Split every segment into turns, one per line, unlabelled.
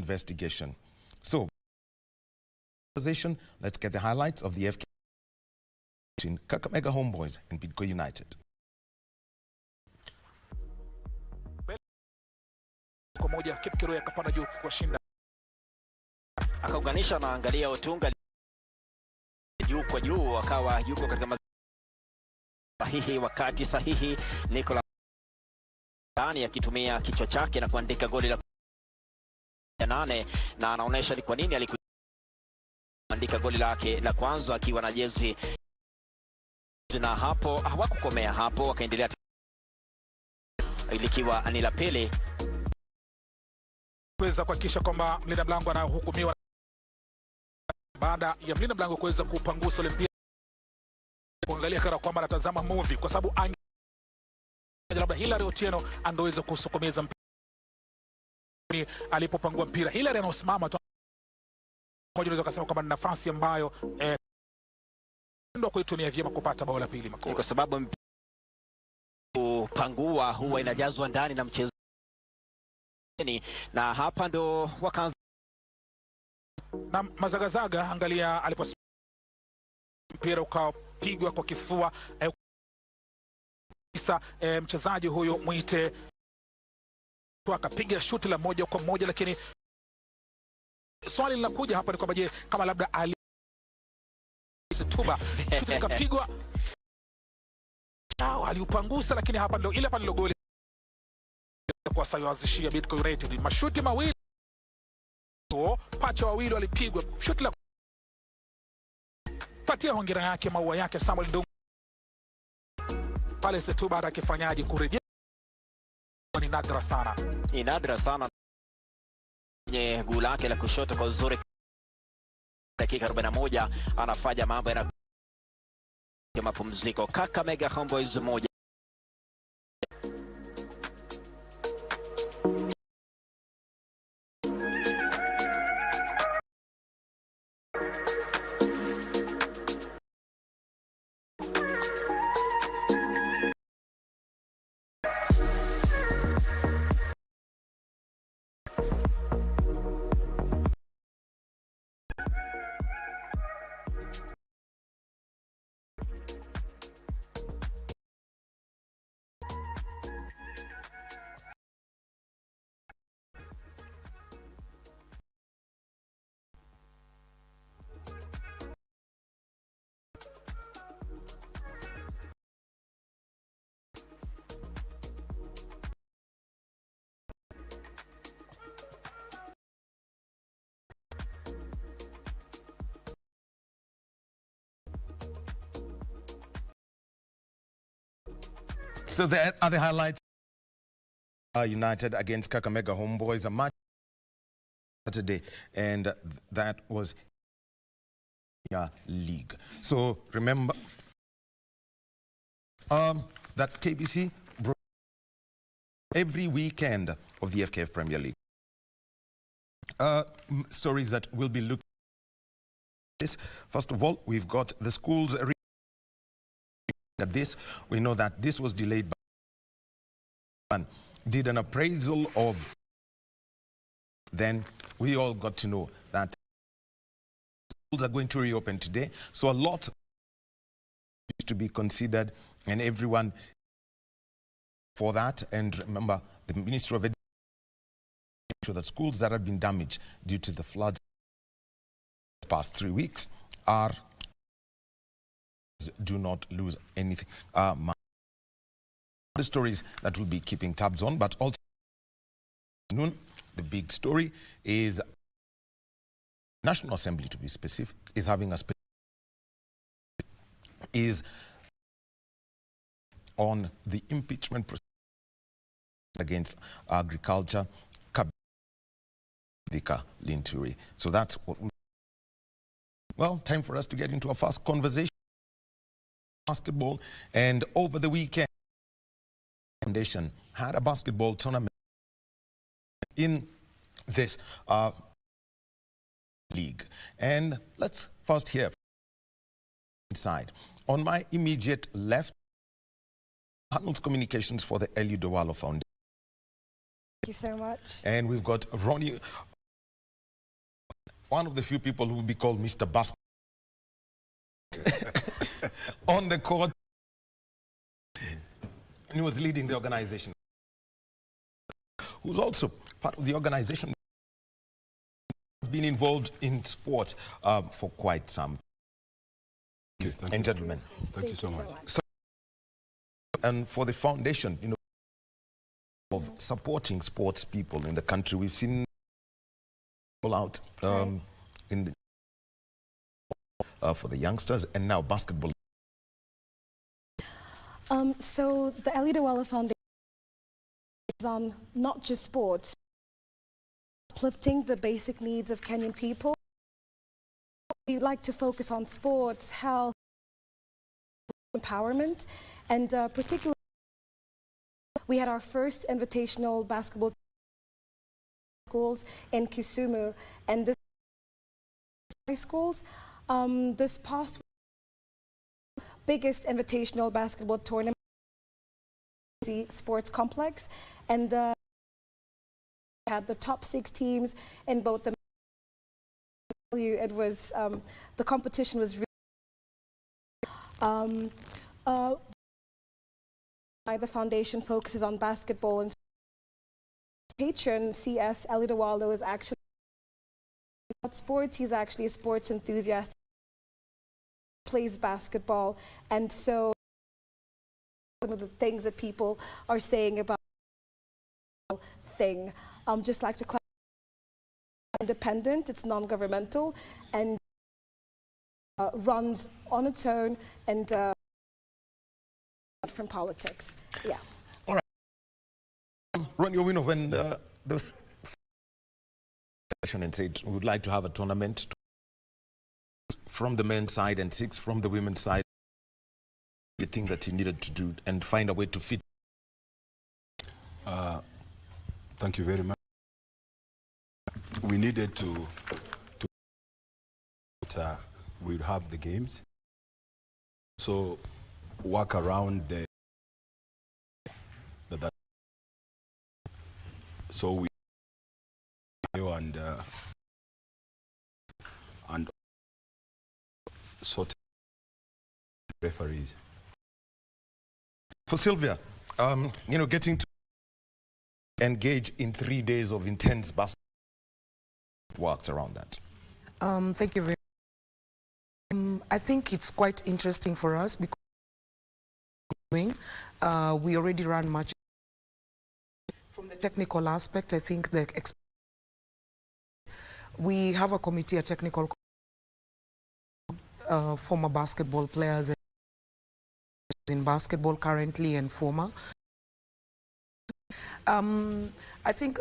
investigation. So, let's get the highlights of the FK between Kakamega Homeboys and Bidco United.
Akaunganisha na angalia Otunga juu kwa juu, akawa yuko katika sahihi wakati sahihi. Nicola ndani akitumia kichwa chake na kuandika goli la 8, na anaonesha ni kwa nini alikuandika goli lake la kwanza akiwa na jezi. Na hapo hawakukomea hapo, wakaendelea ilikiwa ni la pili
kuweza kuhakikisha kwamba mlinda mlango anahukumiwa baada ya mlinda mlango kuweza kupangusa ile mpira, kuangalia kana kwamba anatazama movie, kwa sababu labda Hilary Otieno angeweza kusukumeza mpira alipopangua mpira. Hilary anaosimama tu moja, unaweza kusema kwamba ni nafasi ambayo ndio kuitumia vyema kupata bao la pili makuu,
kwa sababu pangua huwa inajazwa ndani na mchezo, na hapa ndo wakaanza
na mazagazaga. Angalia aliposimama mpira ukapigwa kwa kifua mchezaji huyo Mwite akapiga shuti la moja kwa moja, lakini swali linakuja hapa ni kwamba je, kama labda Tuba shuti likapigwa aliupangusa, lakini hapa ndio ile pale goli kwa sayawazishia Bidco United. Mashuti mawili pacha wawili walipigwa, shuti la patia hongera yake maua yake Samuel Ndungu pale Setu baada akifanyaje kurejea. Ni nadra sana,
ni nadra sana kwenye guu lake la kushoto kwa uzuri. Dakika 41 anafanya mambo ya mapumziko. Kakamega Homeboys 1.
So there are the highlights. United against Kakamega Homeboys, a match Saturday, and that was league. So remember that KBC broke every weekend of the FKF Premier League. Stories that will be looked at this. First of all, we've got the schools at this. We know that this was delayed by did an appraisal of, then we all got to know that schools are going to reopen today. So a lot to be considered, and everyone for that. And remember, the Ministry of Education, the schools that have been damaged due to the floods the past 3 weeks are do not lose anything. The stories that we'll be keeping tabs on, but also noon, the big story is National Assembly, to be specific, is having a is on the impeachment process against agriculture, Linturi. So that's what well, time for us to get into our first conversation. Basketball, and over the weekend, Foundation had a basketball tournament in this league. And let's first hear inside. On my immediate left, handles communications for the Eliud Owalo Foundation.
Thank you so much.
And we've got Ronnie one of the few people who will be called Mr. Basketball. On the court, he was leading the organization, who's also part of the organization, has been involved in sport for quite some time. And gentlemen,
thank you so much.
And for the foundation, you know, of supporting sports people in the country, we've seen all out in the for the youngsters, and now basketball.
So the Alidawala Foundation is on not just sports, uplifting the basic needs of Kenyan people. We like to focus on sports, health, empowerment, and particularly we had our first invitational basketball schools in Kisumu, and this schools. This past biggest invitational basketball tournament, the sports complex, and had the top 6 teams in both the. It was the competition was really. The foundation focuses on basketball, and patron CS Alidawala is actually about sports. He's actually a sports enthusiast, plays basketball, and so some of the things that people are saying about thing. Just like to clarify, independent, it's non-governmental, and runs on its own and from politics. Yeah.
All right. Ron, you know, when this and said we would like to have a tournament from the men's side and 6 from the women's side, the thing that he needed to do and find a way to fit.
Thank you very much. We needed to we'd have the games, so work around the so we and sort referees.
For Sylvia, you know, getting to engage in 3 days of intense basketball works around that.
Thank you very much. I think it's quite interesting for us because we already run much. From the technical aspect, I think we have a committee, a technical former basketball players in basketball currently and former. I think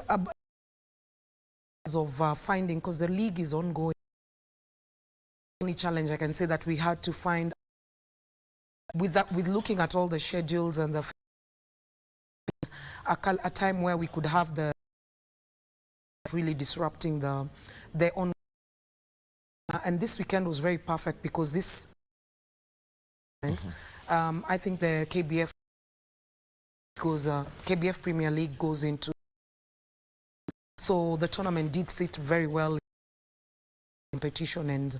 of finding, because the league is ongoing, the only challenge I can say that we had to find with looking at all the schedules and a time where we could have the really disrupting the on. And this weekend was very perfect because this I think the KBF Premier League goes into, so the tournament did sit very well in competition, and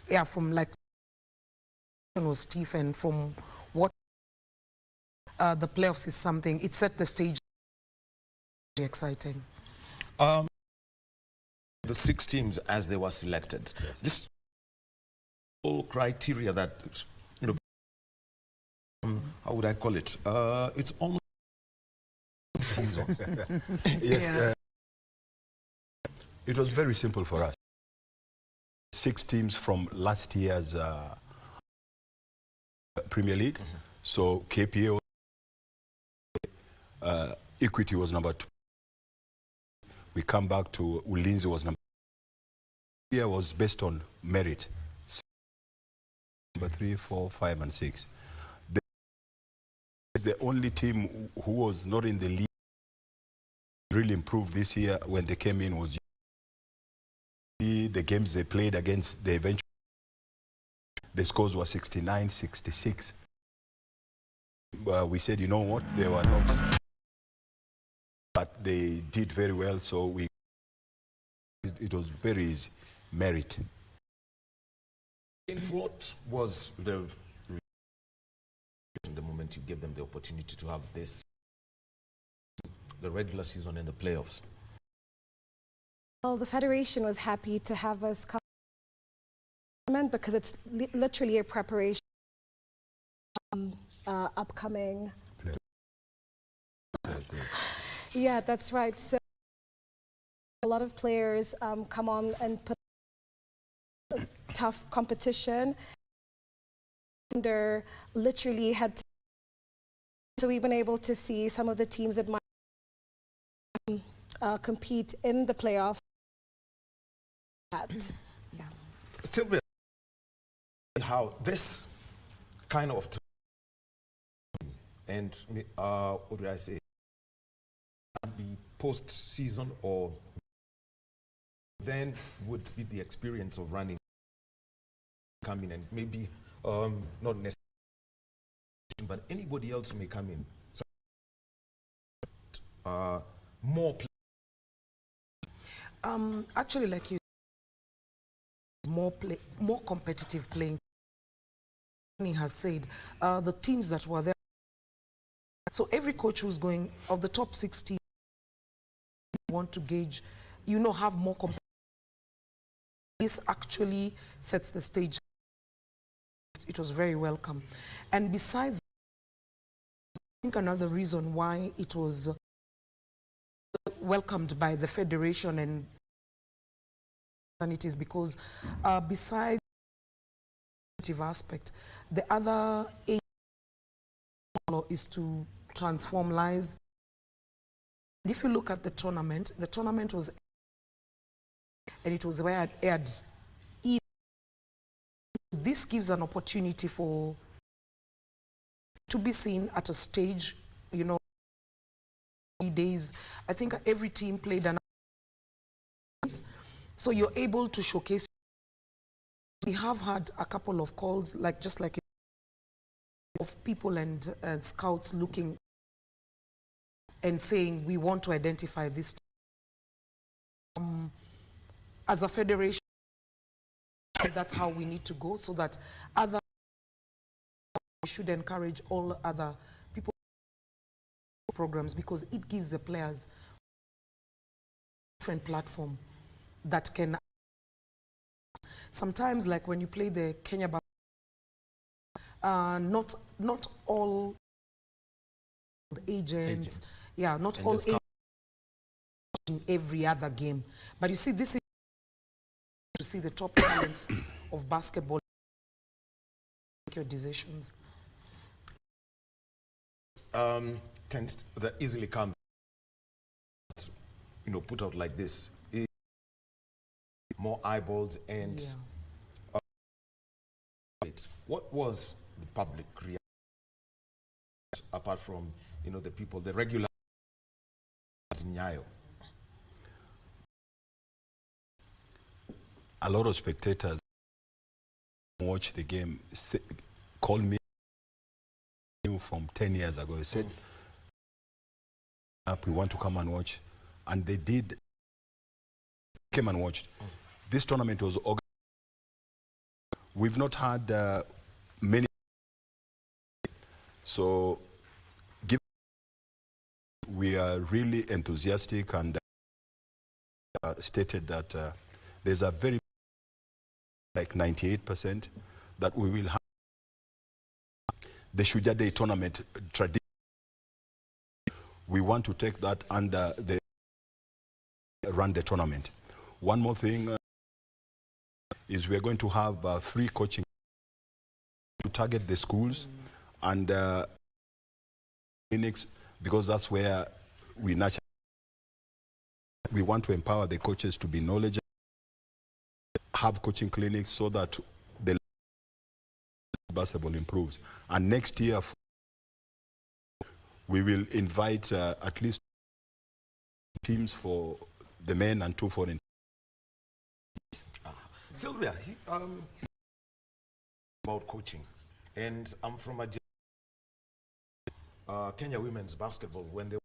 yeah, from like was stiff, and from what the playoffs is something, it set the stage. Exciting.
The 6 teams as they were selected, yes. Just all criteria that, you know, how would I call it? It's almost season.
Yes, yeah. It was very simple for us. 6 teams from last year's Premier League. So KPA, Equity was number 2. We come back to Ulinzi was number 3. Here was based on merit. Number 3, 4, 5, and 6. The only team who was not in the league really improved this year when they came in was the games they played against the eventual. The scores were 69, 66. We said, you know what, they were not, but they did very well, so it was very easy. merit.
In what was the moment you gave them the opportunity to have this, the regular season and the playoffs?
Well, the Federation was happy to have us come because it's literally a preparation upcoming. Yeah, that's right. So a lot of players come on and put tough competition. They're literally had to, so we've been able to see some of the teams that might compete in the playoffs. Yeah.
Sylvia, how this kind of and what do I say? Be post-season, or then would be the experience of running, come in and maybe not necessarily, but anybody else may come in. So, more.
Actually, like you, more competitive playing. He has said the teams that were there. So every coach who's going of the top 16 want to gauge, have more competition. This actually sets the stage. It was very welcome. And besides, I think another reason why it was welcomed by the Federation and it is because besides the aspect, the other aim is to transform lives. If you look at the tournament was, and it was where it aired. This gives an opportunity to be seen at a stage, days. I think every team played an, so you're able to showcase. We have had a couple of calls, just like of people and scouts looking and saying, we want to identify this. As a federation, that's how we need to go, so that we should encourage all other people programs, because it gives the players a different platform that can. Sometimes, like when you play the Kenya, not all agents. Yeah, not and all agents in every other game. But you see, this is to see the top talents of basketball make your decisions.
Tends that easily come, put out like this. More eyeballs and what was the public reaction apart from the people, the regular Nyayo?
A lot of spectators watch the game, call me from 10 years ago. They said, we want to come and watch. And they did, came and watched. This tournament was organized. We've not had many. So we are really enthusiastic and stated that there's a very, like 98%, that we will have the Shujaa Day tournament tradition. We want to take that under the run the tournament. One more thing is we're going to have free coaching to target the schools and clinics, because that's where we naturally, we want to empower the coaches to be knowledgeable, have coaching clinics so that the basketball improves. And next year, we will invite at least teams for the men and 2 foreign.
Sylvia, about coaching, and I'm from Kenya women's basketball when they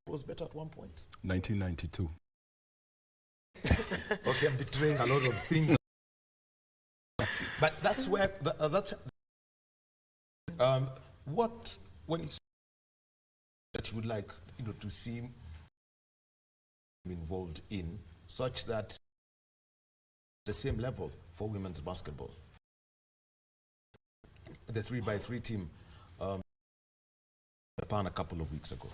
was better at one point.
1992.
Okay, I'm betraying a lot of things. But that's where, what, when you that you would like, to see involved in, such that the same level for women's basketball. The 3x3 team, Japan a couple of weeks ago.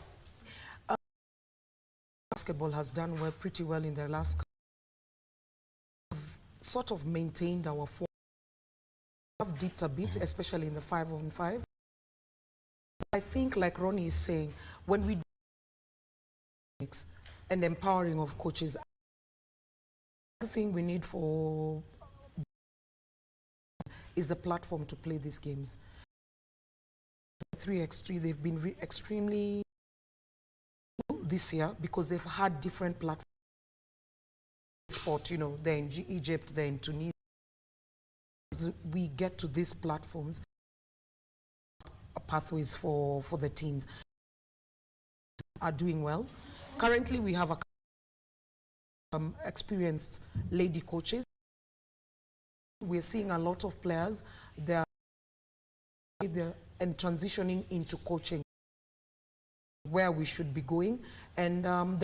Basketball has done pretty well in their last. Sort of maintained our form. Have dipped a bit, especially in the 5-on-5. I think, like Ronnie is saying, when we do and empowering of coaches, the thing we need for is a platform to play these games. 3x3, they've been extremely this year because they've had different platforms. Sport, they're in Egypt, they're in Tunisia. We get to these platforms, pathways for the teams are doing well. Currently, we have experienced lady coaches. We're seeing a lot of players they're and transitioning into coaching, where we should be going, and that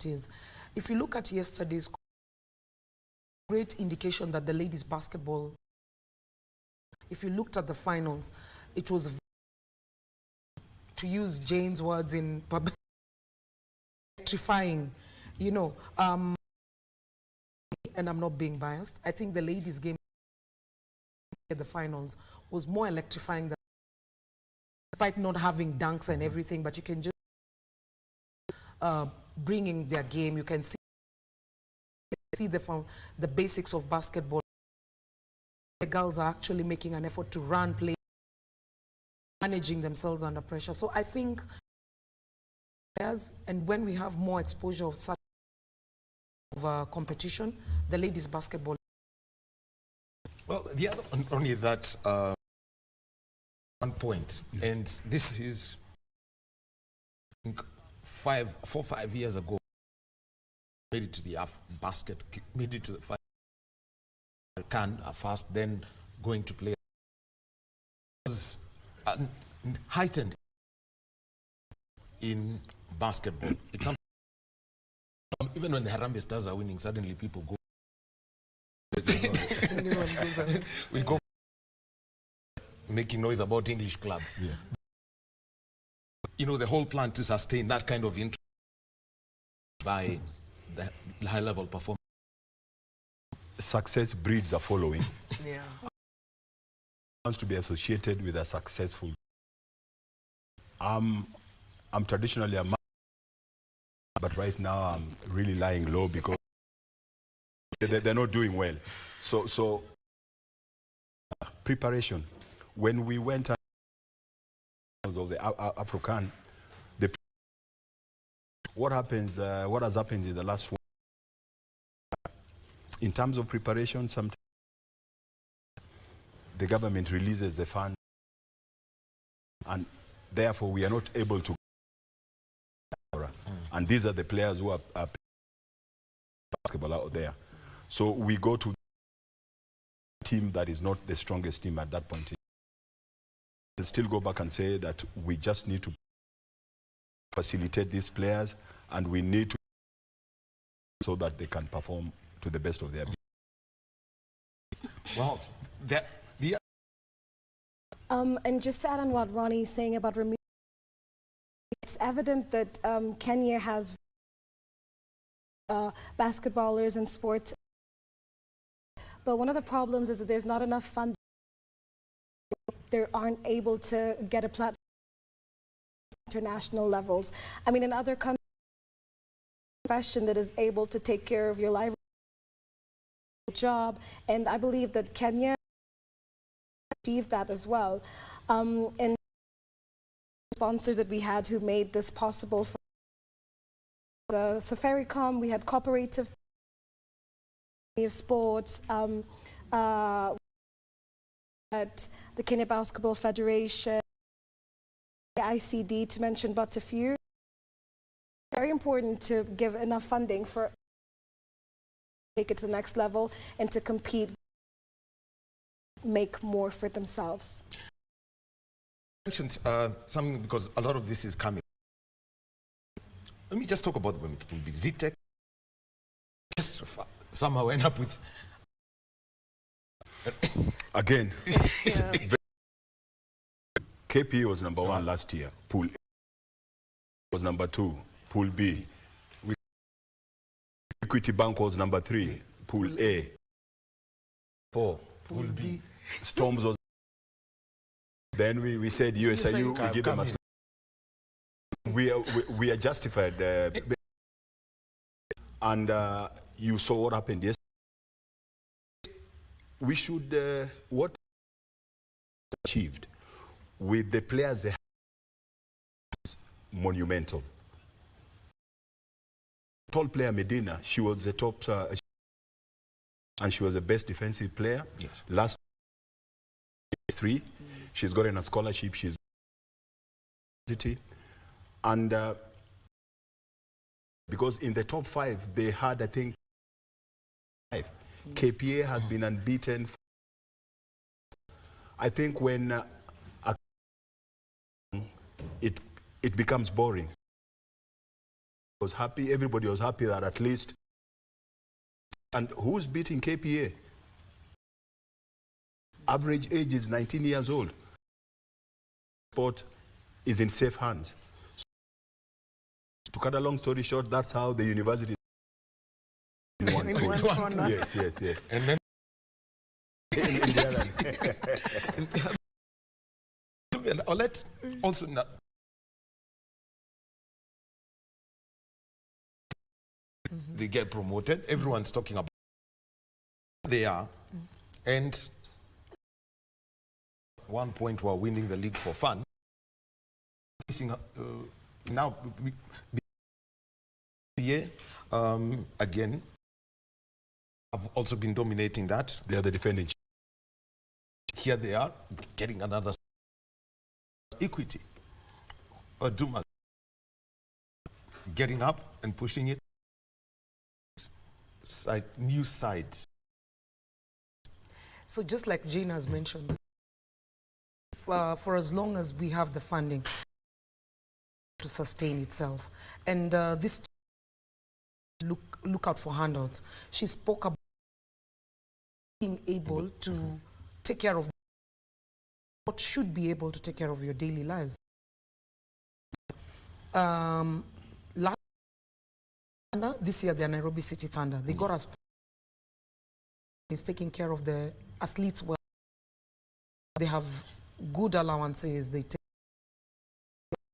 is. If you look at yesterday's great indication that the ladies basketball, if you looked at the finals, it was, to use Jane's words in public, electrifying, and I'm not being biased. I think the ladies game at the finals was more electrifying than, despite not having dunks and everything, but you can just bringing their game. You can see the basics of basketball. The girls are actually making an effort to run, play, managing themselves under pressure. So I think, and when we have more exposure of such competition, the ladies basketball.
Well, the other only that one point, and this is, I think, 4 or 5 years ago, made it to the basket, made it to the first, then going to play. It was heightened in basketball. It's something, even when the Harambee Stars are winning, suddenly people go. We go making noise about English clubs. Yes. The whole plan to sustain that kind of interest by the high-level performance.
Success breeds a following.
Yeah.
Wants to be associated with a successful. I'm traditionally a man, but right now I'm really lying low because they're not doing well. So preparation. When we went of the African, what has happened in the last one? In terms of preparation, sometimes the government releases the fund, and therefore we are not able to. And these are the players who are basketball out there. So we go to a team that is not the strongest team at that point. We'll still go back and say that we just need to facilitate these players, and we need to so that they can perform to the best of their ability.
Well,
and just to add on what Ronnie is saying about removing, it's evident that Kenya has basketballers and sports, but one of the problems is that there's not enough funding. They aren't able to get a platform at international levels. I mean, in other countries, profession that is able to take care of your livelihood job, and I believe that Kenya achieved that as well. And sponsors that we had who made this possible for the Safaricom, we had cooperative sports, at the Kenya Basketball Federation, the ICD, to mention but a few. Very important to give enough funding for take it to the next level and to compete, make more for themselves.
You mentioned something, because a lot of this is coming. Let me just talk about women. It will be Z-Tech. Just somehow end up with...
Again, KPA was number 1 last year. Pool A was number 2. Pool B. Equity Bank was number 3. Pool A. 4. Pool B. Storms was... Then we said USIU, we give them a... We are justified. And you saw what happened yesterday. We should, what achieved with the players they have is monumental. Tall player Medina, she was the top, and she was the best defensive player.
Yes.
Last 3, she's gotten a scholarship. She's and because in the top 5 they had, I think, 5. KPA has been unbeaten. I think when it becomes boring. Was happy. Everybody was happy that at least. And who's beating KPA? Average age is 19 years old. Sport is in safe hands. So, to cut a long story short, that's how the university. In one corner. Yes.
And then
in the other.
let's also not. They get promoted. Everyone's talking about they are, and at one point we're winning the league for fun. Now, again, have also been dominating that.
They are the defending.
Here they are getting another equity. Or Duma getting up and pushing it. New side.
So just like Jane has mentioned, for as long as we have the funding to sustain itself, and this look out for handouts. She spoke about being able to take care of what should be able to take care of your daily lives. This year, the Nairobi City Thunder, they got us. Is taking care of the athletes well. They have good allowances. They take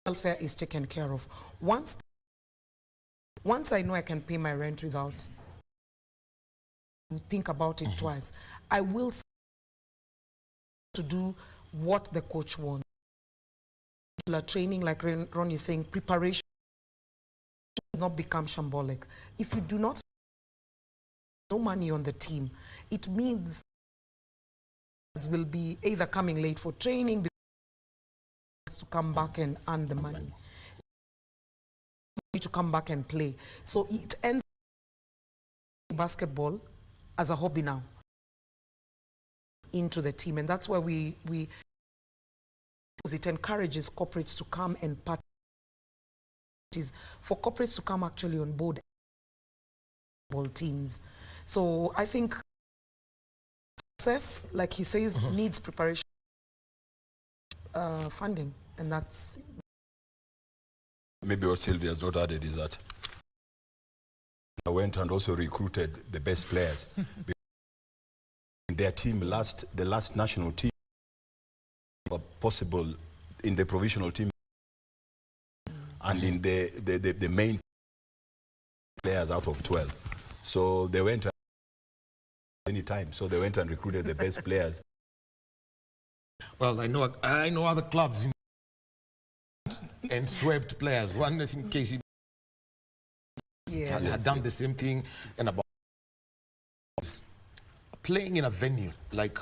welfare is taken care of. Once I know I can pay my rent without think about it twice, I will to do what the coach wants. Training, like Ron is saying, preparation does not become shambolic. If you do not no money on the team, it means will be either coming late for training because to come back and earn the money, to come back and play. So it ends basketball as a hobby now into the team, and that's why because it encourages corporates to come and participate. For corporates to come actually on board teams. So I think success, like he says, needs preparation, funding, and that's...
Maybe what Sylvia has not added is that I went and also recruited the best players. In their team, the last national team, possible in the provisional team, and in the main players out of 12. So they went any time. So they went and recruited the best players.
Well, I know other clubs and swept players. One, I think KC had done the same thing, and about playing in a venue like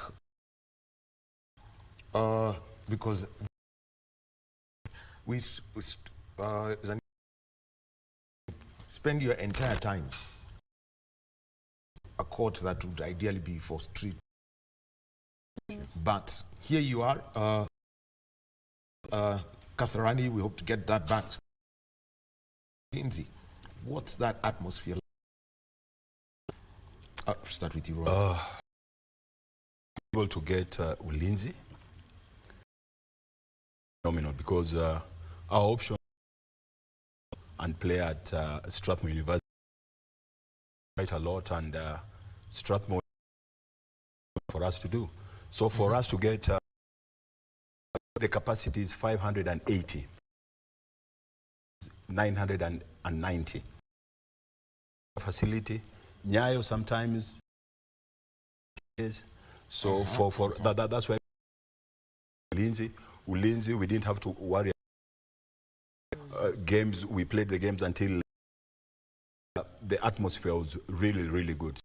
because we spend your entire time a court that would ideally be for street. But here you are, Kasarani, we hope to get that back. Lindsay, what's that atmosphere like? Start with you, Ron.
Able to get Ulinzi, phenomenal, because our option and play at Strathmore University quite a lot, and Strathmore for us to do. So for us to get the capacity is 580, 990 facility. Nyayo sometimes is. So for that's why Ulinzi, we didn't have to worry. Games, we played the games until the atmosphere was really, really good.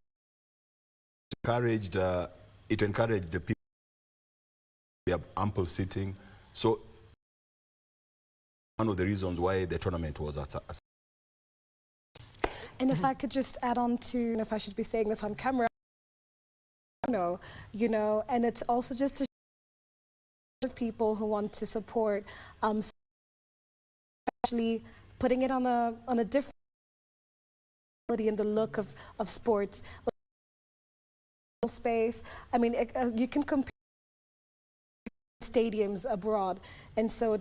It encouraged the people. We have ample seating. So one of the reasons why the tournament was
And if I could just add on to, if I should be saying this on camera, you know, and it's also just to of people who want to support, actually putting it on a different in the look of sports space. I mean, you can compare stadiums abroad, and so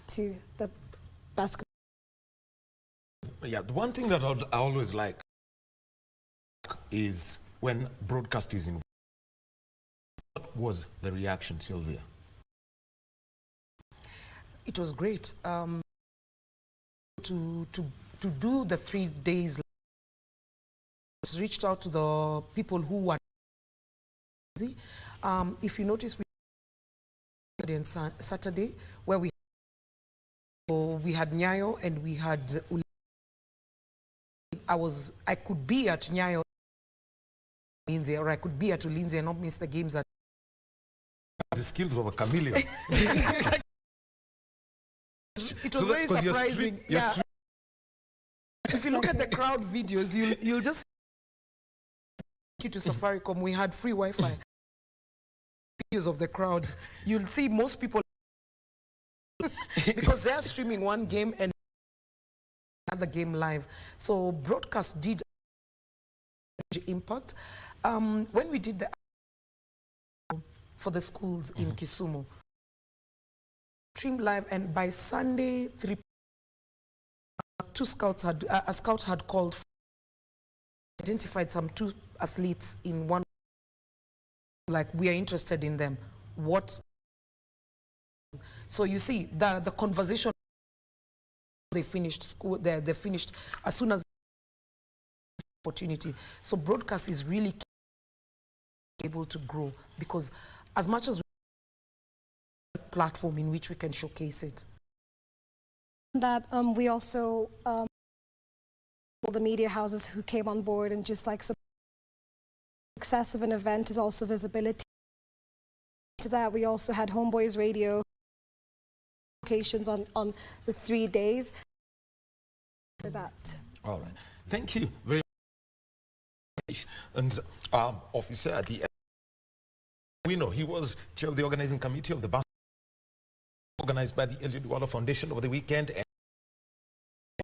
to the basketball.
Yeah, the one thing that I always like is when broadcast is involved. What was the reaction, Sylvia?
It was great. To do the 3 days, reached out to the people who were. If you notice, we had Saturday where we had Nyayo and we had. I could be at Nyayo, or I could be at Ulinzi and not miss the games.
The skills of a chameleon.
It was very surprising. If you look at the crowd videos, you'll just to Safaricom. We had free Wi-Fi. Videos of the crowd. You'll see most people because they're streaming one game and another game live. So broadcast did impact. When we did the for the schools in Kisumu, stream live, and by Sunday, a scout had called, identified some 2 athletes in one, like, we are interested in them. What? So you see, the conversation, they finished school, they finished as soon as opportunity. So broadcast is really able to grow, because as much as a platform in which we can showcase it.
That we also all the media houses who came on board, and just like success of an event is also visibility. To that, we also had Homeboys Radio locations on the 3 days. For that.
All right, thank you very much. And officer at the end, we know he was chair of the organizing committee of the basketball organized by the Eliud Walla Foundation over the weekend, and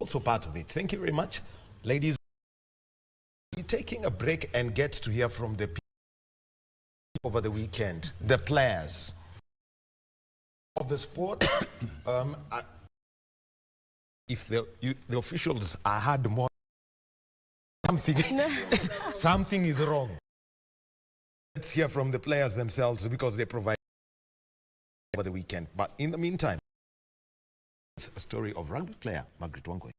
also part of it. Thank you very much, ladies. We're taking a break and get to hear from the people over the weekend, the players of the sport. If the officials had more, something is wrong. Let's hear from the players themselves, because they provide over the weekend. But in the meantime, a story of rugby player Margaret Wangwe.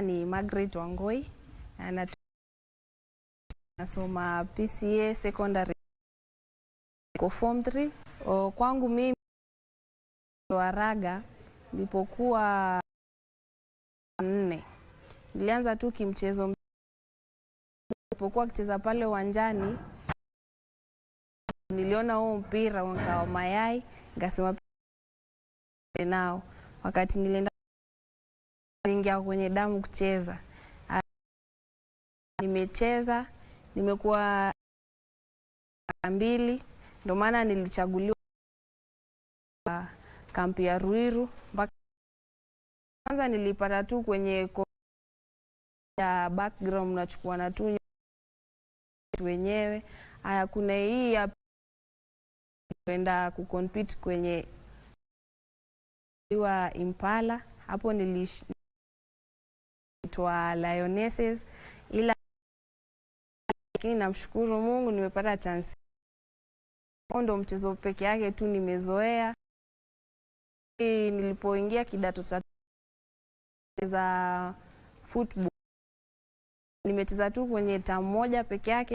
Ni Margaret Wangoi, nasoma PCA secondary kwa form 3. Kwangu mimi wa raga nilipokuwa 4. Nilianza tu kimchezo, nilipokuwa kicheza pale uwanjani niliona huo mpira ungawa mayai, ngasema nao. Wakati nilienda ningia kwenye damu kucheza. Nimecheza, nimekuwa 2, ndio maana nilichaguliwa kampi ya Ruiru. Kwanza nilipata tu kwenye ya background, unachukua na tu wenyewe. Haya, kuna hii ya kwenda kucompete kwenye wa Impala, hapo nilitwa Lionesses, ila lakini namshukuru Mungu nimepata chance. Ndio mchezo peke yake tu nimezoea. Nilipoingia kidato cha za football nimecheza tu kwenye tamu moja peke yake.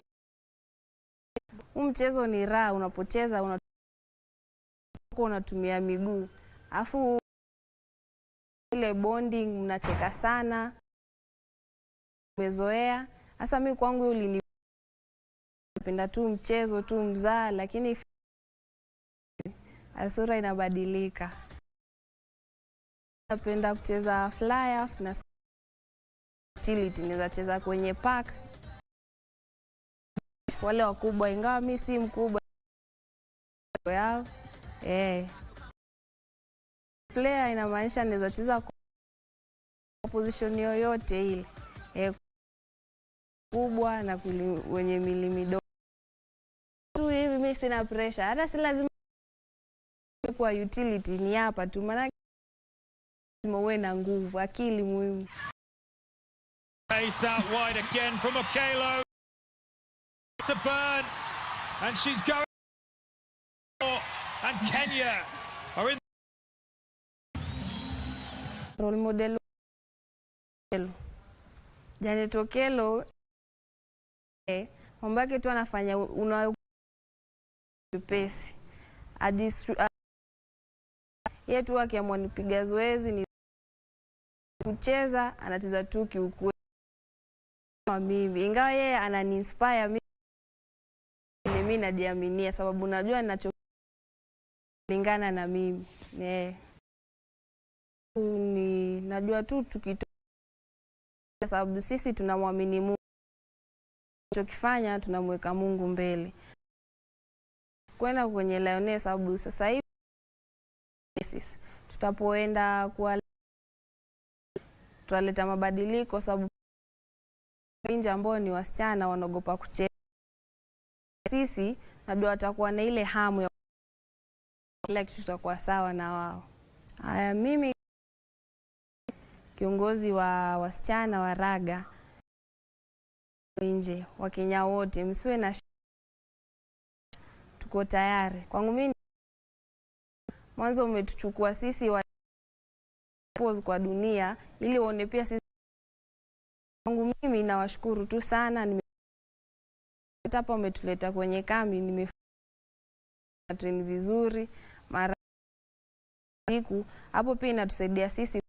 Mchezo ni raha, unapocheza unatumia miguu, afu ile bonding mnacheka sana, umezoea. Sasa mimi kwangu yule nipenda tu mchezo tu mzaa, lakini asura inabadilika. Napenda kucheza fly off na utility, naweza cheza kwenye park wale wakubwa, ingawa mimi si mkubwa yao. Player inamaanisha naweza cheza kwa position yoyote ile, kubwa na wenye mili midogo tu hivi. Mimi sina pressure, hata si lazima kwa utility, ni hapa tu, maana uwe na nguvu, akili muhimu.
Ace out wide again from Okelo to Burn, and she's going, and Kenya are in.
Role model Janet Okelo, mambo yake tu anafanya una pesi yeye tu akiamua nipiga zoezi ni kucheza, anacheza tu kiukweli mimi, ingawa yeye anani-inspire mimi najiaminia, sababu najua ninacholingana na mimi. Ni najua tu tukitoa, sababu sisi tunamwamini Mungu, tunachokifanya tunamweka Mungu mbele. Kwenda kwenye Lioness, sababu sasa hivi tutapoenda kwa tutaleta mabadiliko, sababu nje ambao ni wasichana wanaogopa kucheza. Sisi najua watakuwa na ile hamu ya kila kitu tutakuwa sawa na wao. Haya, mimi kiongozi wa wasichana wa raga nje, Wakenya wote msiwe na tuko tayari. Kwangu mimi mwanzo umetuchukua sisi wa pose kwa dunia ili waone pia sisi. Kwangu mimi nawashukuru tu sana, hapa umetuleta kwenye kambi, nimefanya train vizuri mara siku hapo, pia inatusaidia sisi,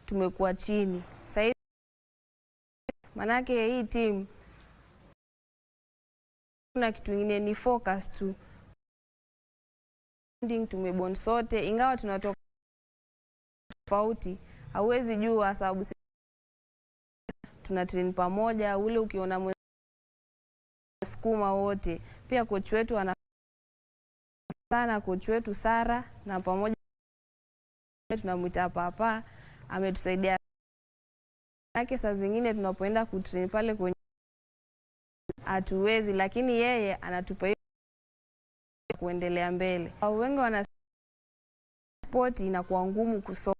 tumekuwa chini sasa. Manake hii team kuna kitu kingine, ni focus tu, tumebond sote, ingawa tunatoka tofauti, hauwezi jua sababu tuna train pamoja. Ule ukiona sukuma wote, pia coach wetu ana sana, coach wetu Sara, na pamoja tunamuita Papa, ametusaidia yake. Saa zingine tunapoenda kutrain pale kwenye hatuwezi, lakini yeye anatupa kuendelea mbele. Wengi wana sport inakuwa ngumu kusoma.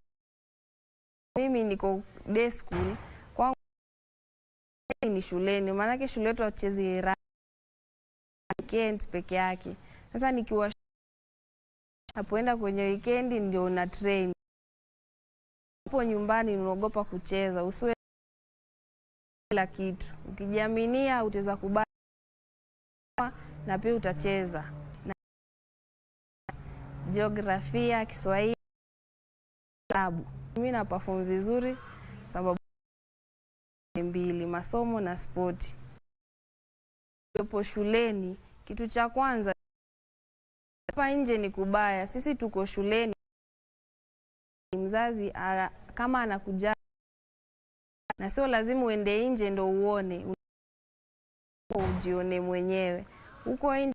Mimi niko day school, kwangu ni shuleni, maana shule yetu hatuchezi weekend peke yake. Sasa nikiwa napoenda kwenye weekend ndio na train Hapo nyumbani unaogopa kucheza, usiwe kila kitu. Ukijiaminia utaweza kubali na pia utacheza. Na jiografia, Kiswahili, hesabu. Mimi na perform vizuri sababu mbili, masomo na spoti. Hapo shuleni, kitu cha kwanza, hapa nje ni kubaya. Sisi tuko shuleni, mzazi kama anakuja, na sio lazima uende nje ndo uone, ujione mwenyewe. Uko nje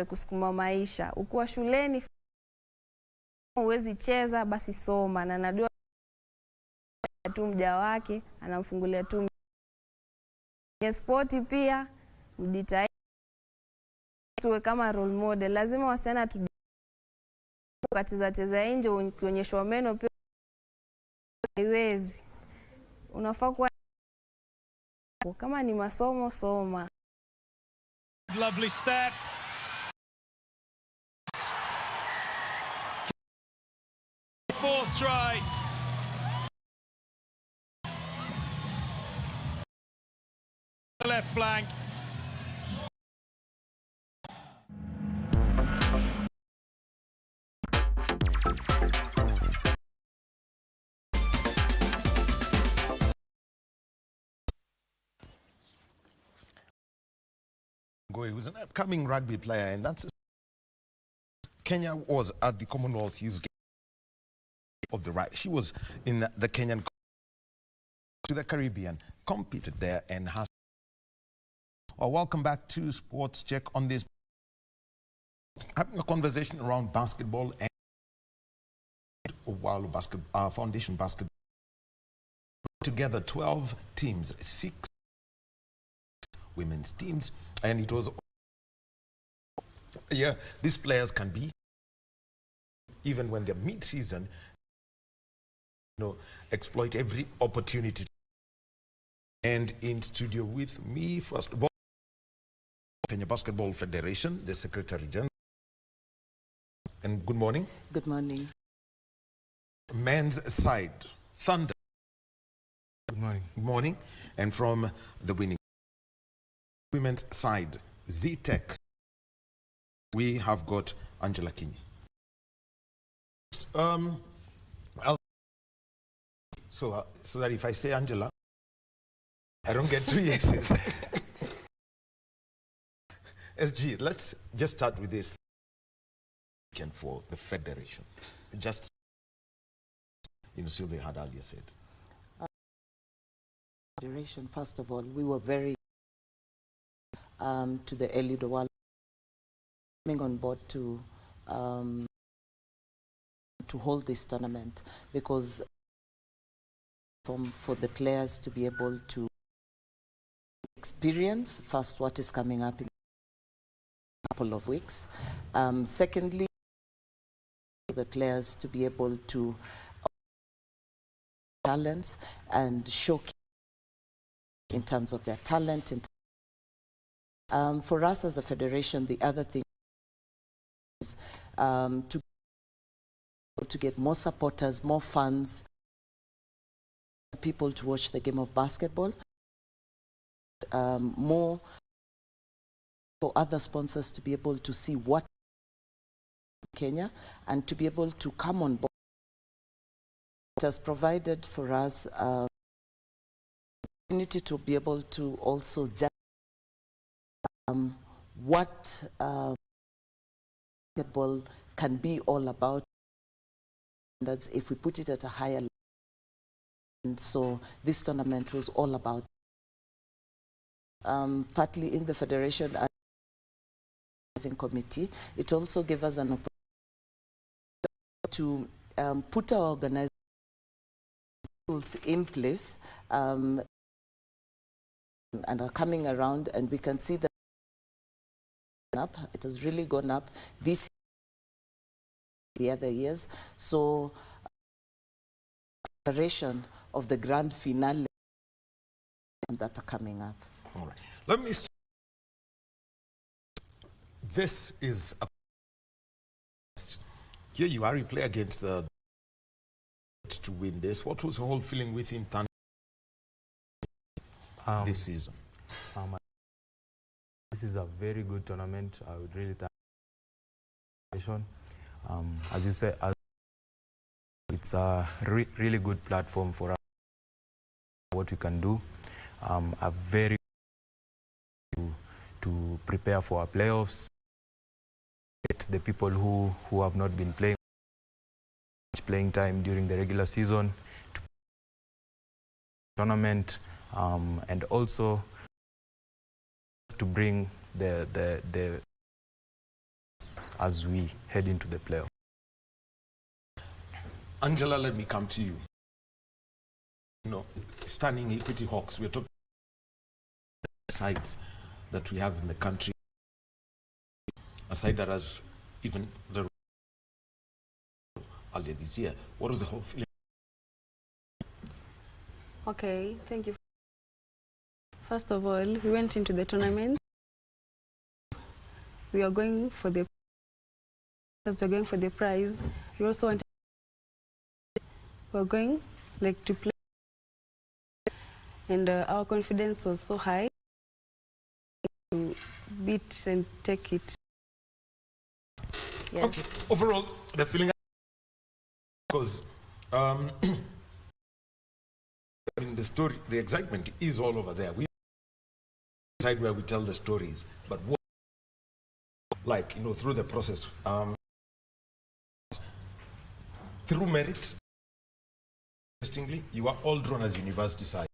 kusukuma maisha, uko shuleni huwezi cheza, basi soma. Na najua tu mja wake anamfungulia tu. Spoti pia mjitahidi tuwe kama role model. Lazima wasichana cheza nje ukionyeshwa meno pia haiwezi. Unafaa kuwa kama ni masomo, soma.
Lovely step. Fourth try. The left flank.
He was an upcoming rugby player, and that's Kenya was at the Commonwealth Youth Games of the right. She was in the Kenyan to the Caribbean, competed there, and has. Well, welcome back to Sports Check on this. Having a conversation around basketball and Wahome basketball Foundation basketball. Together 12 teams, 6 women's teams, and it was these players can be, even when they're mid-season, exploit every opportunity. And in studio with me, first of all, Kenya Basketball Federation, the Secretary General. And good morning.
Good morning.
Men's side, Thunder.
Good morning.
Good morning. And from the winning women's side, Z-Tech, we have got Angela Kinyi. So that if I say Angela, I don't get 3 yeses. SG, let's just start with this. For the federation, just Sylvia had earlier said.
Federation, first of all, we were very to the Eli Dewala coming on board to hold this tournament, because for the players to be able to experience first what is coming up in a couple of weeks. Secondly, the players to be able to talents and showcase in terms of their talent. For us as a federation, the other thing is to get more supporters, more fans, people to watch the game of basketball, more for other sponsors to be able to see what Kenya and to be able to come on board. It has provided for us opportunity to be able to also judge what basketball can be all about. That's if we put it at a higher level. And so this tournament was all about partly in the federation committee. It also gave us an opportunity to put our organizations in place and are coming around, and we can see that it has really gone up this the other years. So preparation of the grand finale that are coming up.
All right. Let me start. This is a here you are, you play against to win this? What was the whole feeling within Thunder this season?
This is a very good tournament. I would really thank the as you said, it's a really good platform for us, what we can do. A very to prepare for our playoffs, get the people who have not been playing time during the regular season to tournament, and also to bring the as we head into the playoff.
Angela, let me come to you. You know, Stunning Equity Hawks, we're talking about sides that we have in the country, a side that has even the earlier this year. What was the whole feeling?
Okay, thank you. First of all, we went into the tournament. We are going for the prize. We also wanted, we're going like to play, and our confidence was so high to beat and take it. Yes.
Okay. Overall, the feeling, because I mean, the story, the excitement is all over there. We side where we tell the stories, but what, like, you know, through the process, through merit, interestingly, you are all drawn as university side.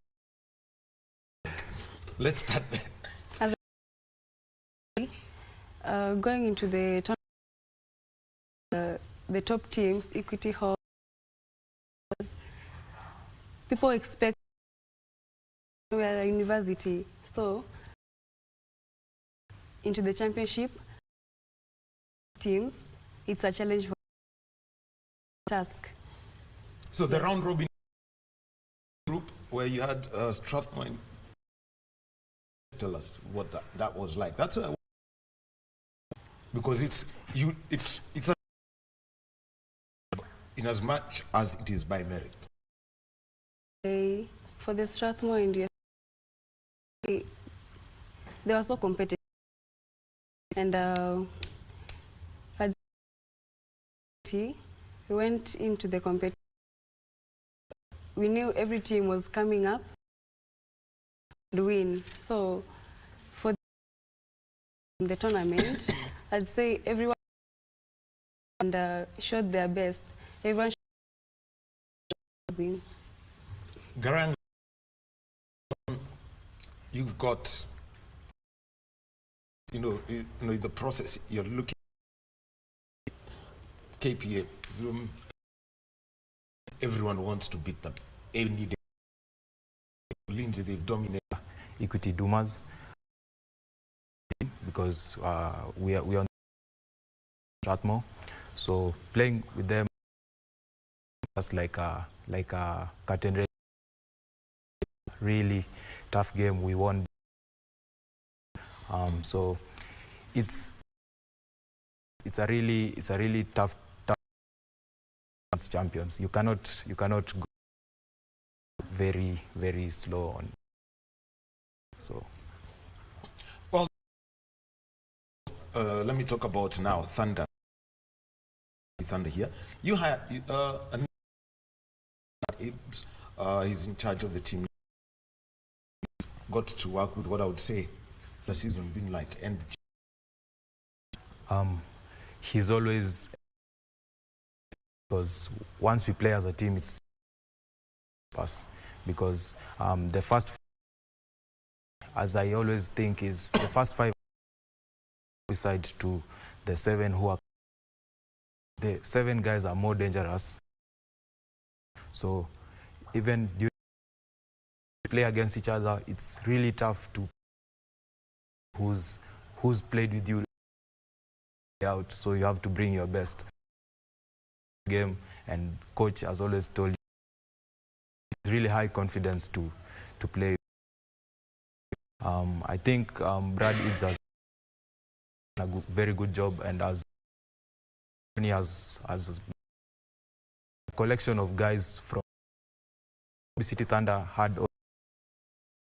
Let's start there.
Going into the tournament, the top teams, Equity Hall, people expect we are a university, so into the championship teams, it's a challenge for task.
So the round robin group where you had Strathmore, tell us what that was like. That's what because it's a, in as much as it is by merit.
For the Strathmore India, they were so competitive, and we went into the competition. We knew every team was coming up to win. So for the tournament, I'd say everyone and showed their best. Everyone showed.
Garang, you've got, you know, in the process, you're looking at KPA. Everyone wants to beat them. Any day. Lindsay, they've dominated.
Equity Dumas, because we are on Strathmore, so playing with them just like a curtain race. Really tough game. We won. So it's a really tough champions. You cannot go very slow on. So
well, let me talk about now Thunder. Thunder here. You had he's in charge of the team. Got to work with what I would say the season been like, and
he's always, because once we play as a team, it's us, because the first, as I always think, is the first 5 beside to the 7 who are, the 7 guys are more dangerous. So even during play against each other, it's really tough to who's played with you out, so you have to bring your best game, and coach has always told you it's really high confidence to play. I think Brad Ibbs has done a very good job, and he has collection of guys from City Thunder had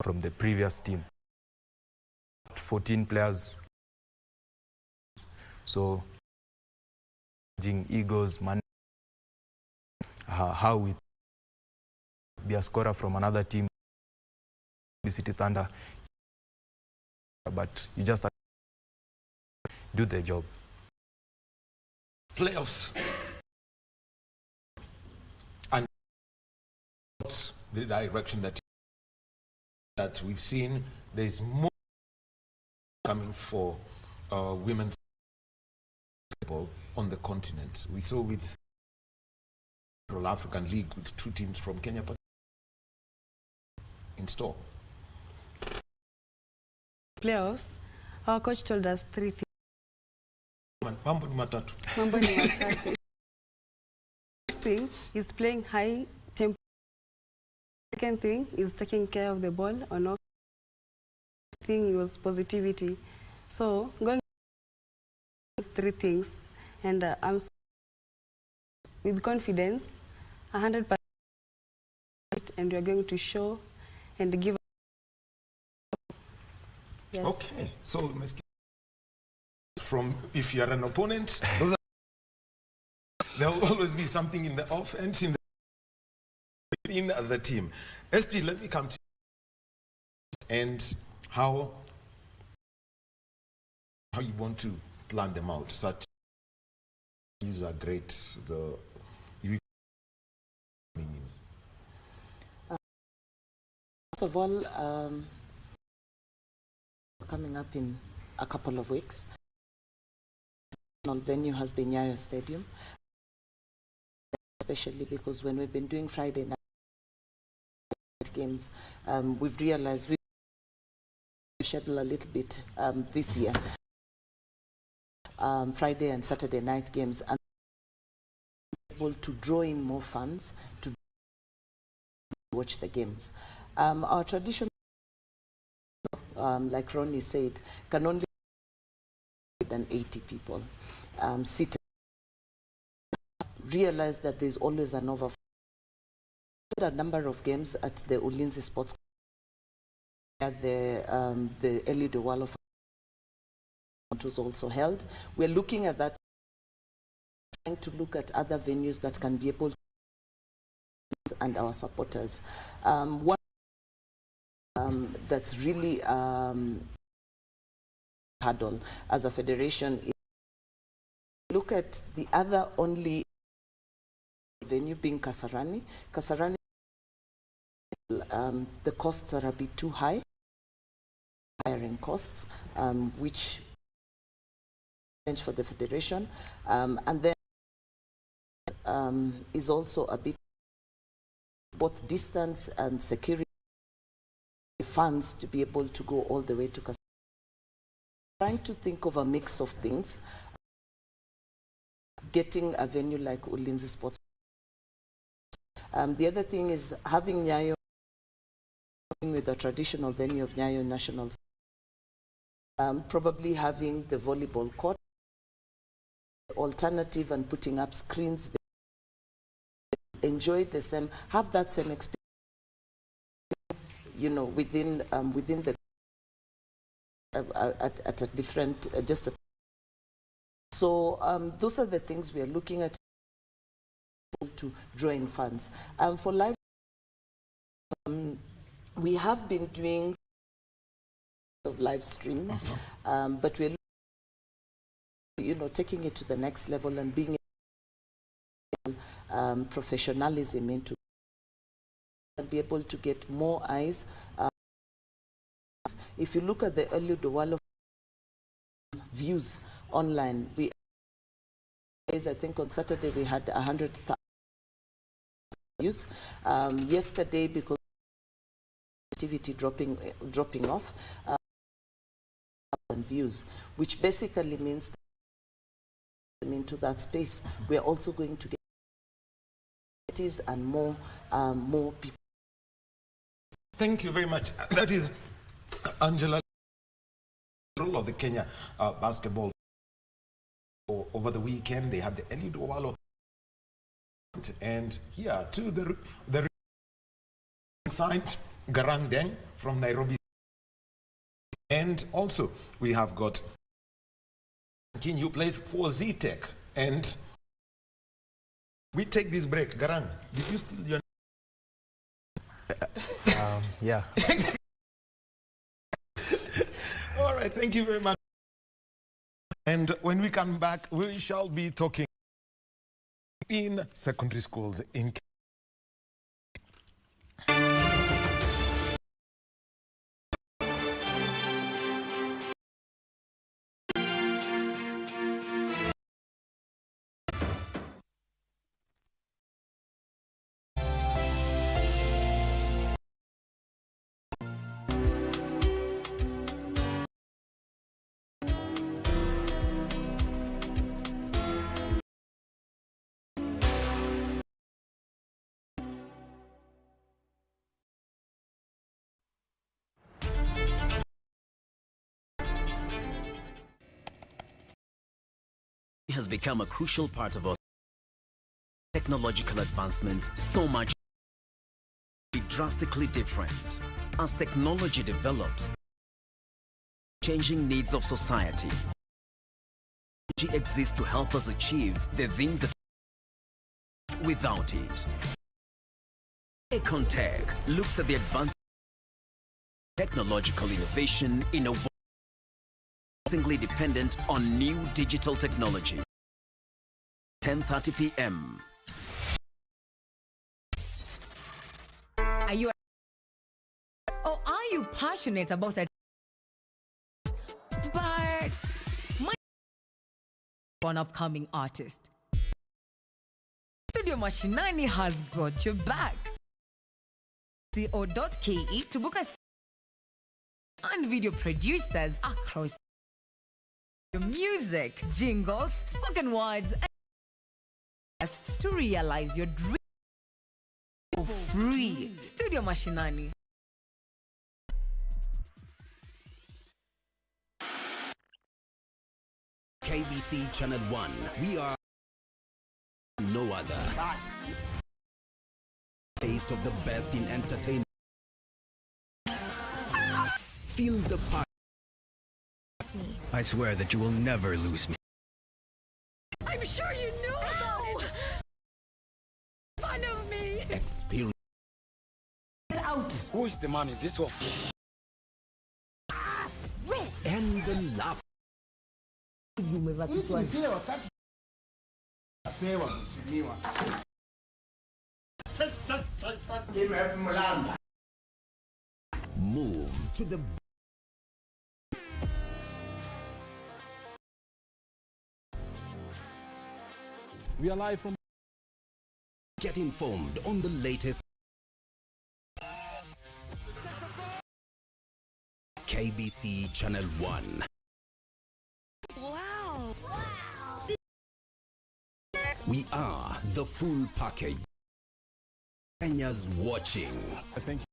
from the previous team. 14 players. So, egos, man, how we be a scorer from another team, City Thunder, but you just have to do the job.
Playoffs. And the direction that we've seen, there's more coming for women's basketball on the continent. We saw with Central African League with 2 teams from Kenya in store.
Playoffs, our coach told us 3 things.
Mambo ni matatu.
Mambo ni matatu. First thing is playing high tempo. Second thing is taking care of the ball or not. Thing was positivity. So going 3 things, and I'm with confidence, 100%, and we are going to show and give. Yes.
Okay, so from if you are an opponent, there will always be something in the offense within the team. SG, let me come to you and how you want to plan them out. Such use are great.
First of all, coming up in a couple of weeks, the venue has been Nyayo Stadium, especially because when we've been doing Friday night games, we've realized we schedule a little bit this year, Friday and Saturday night games, and able to draw in more fans to watch the games. Our tradition, like Ronnie said, can only be than 80 people seated. Realize that there's always an overflow. A number of games at the Ulinzi Sports at the Eliud Owalo was also held. We're looking at that, trying to look at other venues that can be able to and our supporters. One that's really hurdle as a federation is look at the other only venue being Kasarani. Kasarani, the costs are a bit too high, hiring costs, which for the federation, and then is also a bit both distance and security funds to be able to go all the way to Kasarani. Trying to think of a mix of things, getting a venue like Ulinzi Sports. The other thing is having Nyayo with the traditional venue of Nyayo National, probably having the volleyball court alternative and putting up screens, enjoy the same, have that same experience, you know, within the at a different so those are the things we are looking at to draw in funds. For live, we have been doing live streams, but we're taking it to the next level and being professionalism into and be able to get more eyes. If you look at the Eliud Owalo views online, I think on Saturday we had 100,000 views. Yesterday, because activity dropping off, views, which basically means that into that space we are also going to get and more people.
Thank you very much. That is Angela, role of the Kenya basketball. Over the weekend, they had the Eliud Owalo And here to the side, Garang Deng from Nairobi. And also we have got King, who plays for Z-Tech. And we take this break. Garang, did you steal your
Yeah.
All right, thank you very much. And when we come back, we shall be talking in secondary schools in
has become a crucial part of our technological advancements, so much be drastically different. As technology develops, changing needs of society, technology exists to help us achieve the things that without it. Econtech looks at the advanced technological innovation in a world increasingly dependent on new digital technology. 10:30 p.m.
Are you or are you passionate about it? But my one upcoming artist, Studio Mashinani has got your back. co.ke to book us and video producers across your music, jingles, spoken words, and to realize your dream for free. Studio Mashinani.
KBC Channel 1. We are no other. Taste of the best in entertainment. Feel the part. I swear that you will never lose me.
I'm sure you knew about it. Fun of me.
Experience.
Get out.
Who is the man in this one?
And the laugh. Move to the
We are live from
get informed on the latest KBC Channel 1.
Wow.
We are the full package. Kenya's watching.
Thank you.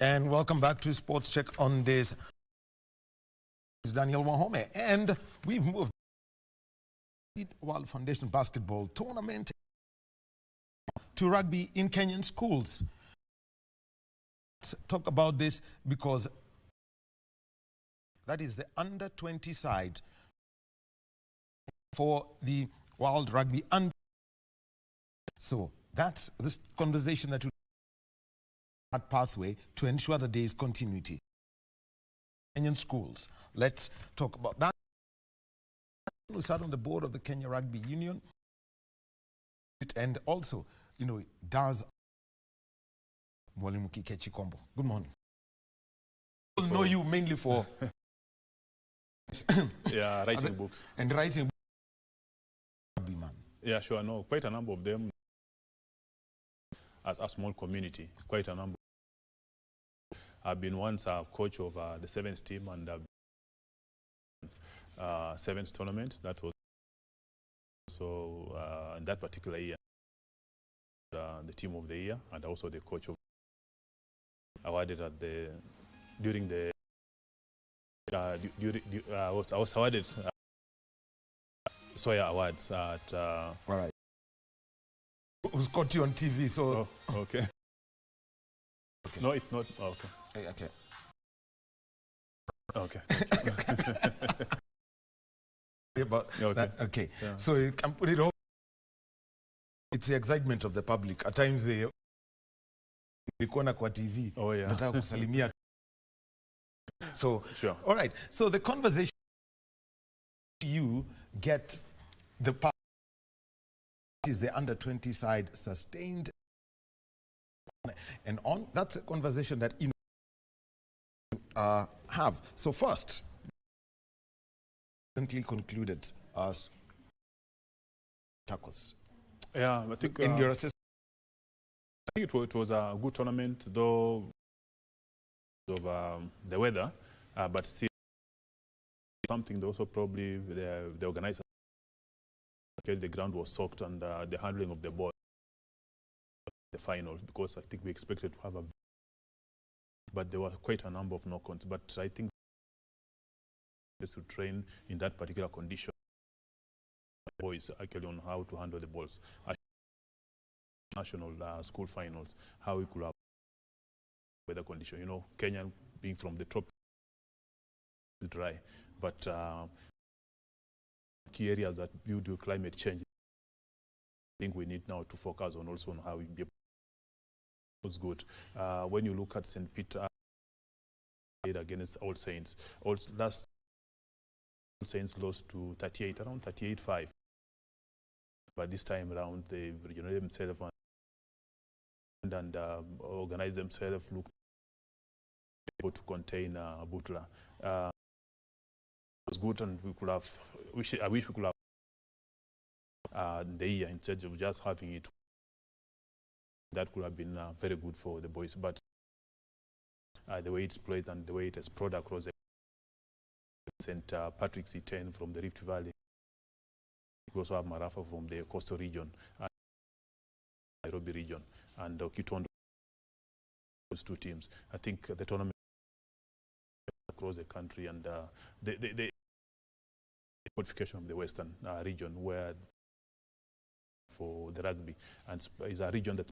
And welcome back to Sports Check on this. It's Daniel Wahome, and we've moved World Foundation Basketball Tournament to rugby in Kenyan schools. Let's talk about this because that is the under 20 side for the World Rugby. So that's this conversation that we that pathway to ensure that there is continuity. Kenyan schools. Let's talk about that. We sat on the board of the Kenya Rugby Union, and also, you know, does Mwalimu Kikechi Kombo. Good morning. People know you mainly for
yeah, writing books.
And writing rugby, man.
Yeah, sure. No, quite a number of them. As a small community, quite a number. I've been once a coach of the sevens team, and 7th tournament. That was so in that particular year, the team of the year and also the coach of awarded at the during the I was awarded Sawyer Awards at.
All right. Who's caught you on TV? So.
Oh, okay. Okay. No, it's not. Oh, okay.
Okay.
Okay.
But
okay.
That, okay.
Yeah.
So you can put it all. It's the excitement of the public. At times they record kwa TV.
Oh yeah.
Nataka kusalimia. So
sure.
All right. So the conversation you get the part is the under-20 side sustained and on. That's a conversation that you have. So first, concluded as tacos.
Yeah, I think
in your assessment,
I think it was a good tournament, though of the weather, but still something that also probably the organizer. The ground was soaked and the handling of the ball the final, because I think we expected to have a, but there were quite a number of knock-ons. But I think to train in that particular condition, boys actually on how to handle the balls. National school finals, how we could have weather condition. You know, Kenyan being from the tropics, dry, but key areas that due to climate change, I think we need now to focus on also on how we be. Was good. When you look at St. Peter against All Saints, last All Saints lost to 38, around 38-5. But this time around, they regenerated themselves and organized themselves, looked able to contain Butler. It was good, and we could have. I wish we could have the year instead of just having it. That could have been very good for the boys, but the way it's played and the way it is spread across the St. Patrick's C10 from the Rift Valley. We also have Marafa from the coastal region, Nairobi region, and Kitondo. Those two teams. I think the tournament across the country and the qualification of the western region, where for the rugby, and is a region that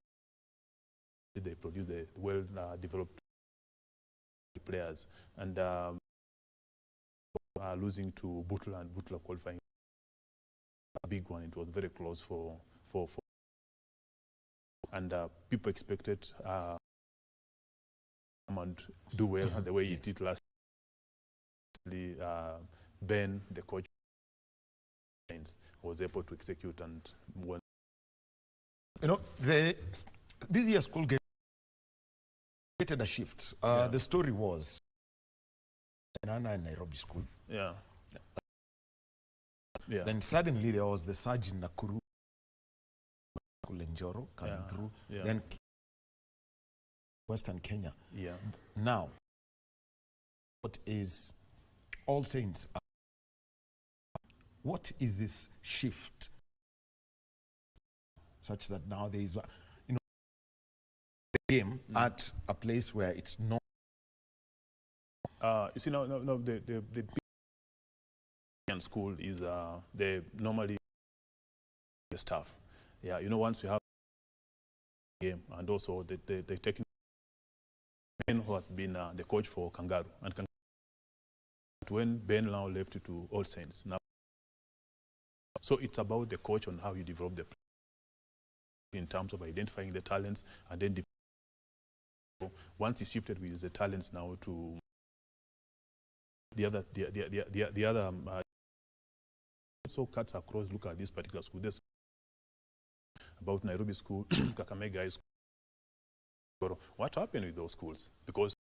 they produce the well-developed players, and losing to Butler and Butler qualifying a big one. It was very close for and people expected and do well the way he did last. Ben, the coach, was able to execute and won.
You know, this year's school game created a shift. The story was Nana and Nairobi school.
Yeah.
Then suddenly there was the surge in Nakuru, Njoro coming through. Then Western Kenya.
Yeah.
Now, what is All Saints? What is this shift such that now there is, you know, the game at a place where it's not?
You see, no, the big school is they normally the staff. Yeah, you know, once you have a game, and also they take Ben, who has been the coach for Kangaroo, and when Ben now left to All Saints now. So it's about the coach on how you develop the play in terms of identifying the talents, and then once he shifted with the talents now to the other so cuts across. Look at this particular school. This about Nairobi school, Kakamega High School. What happened with those schools? Because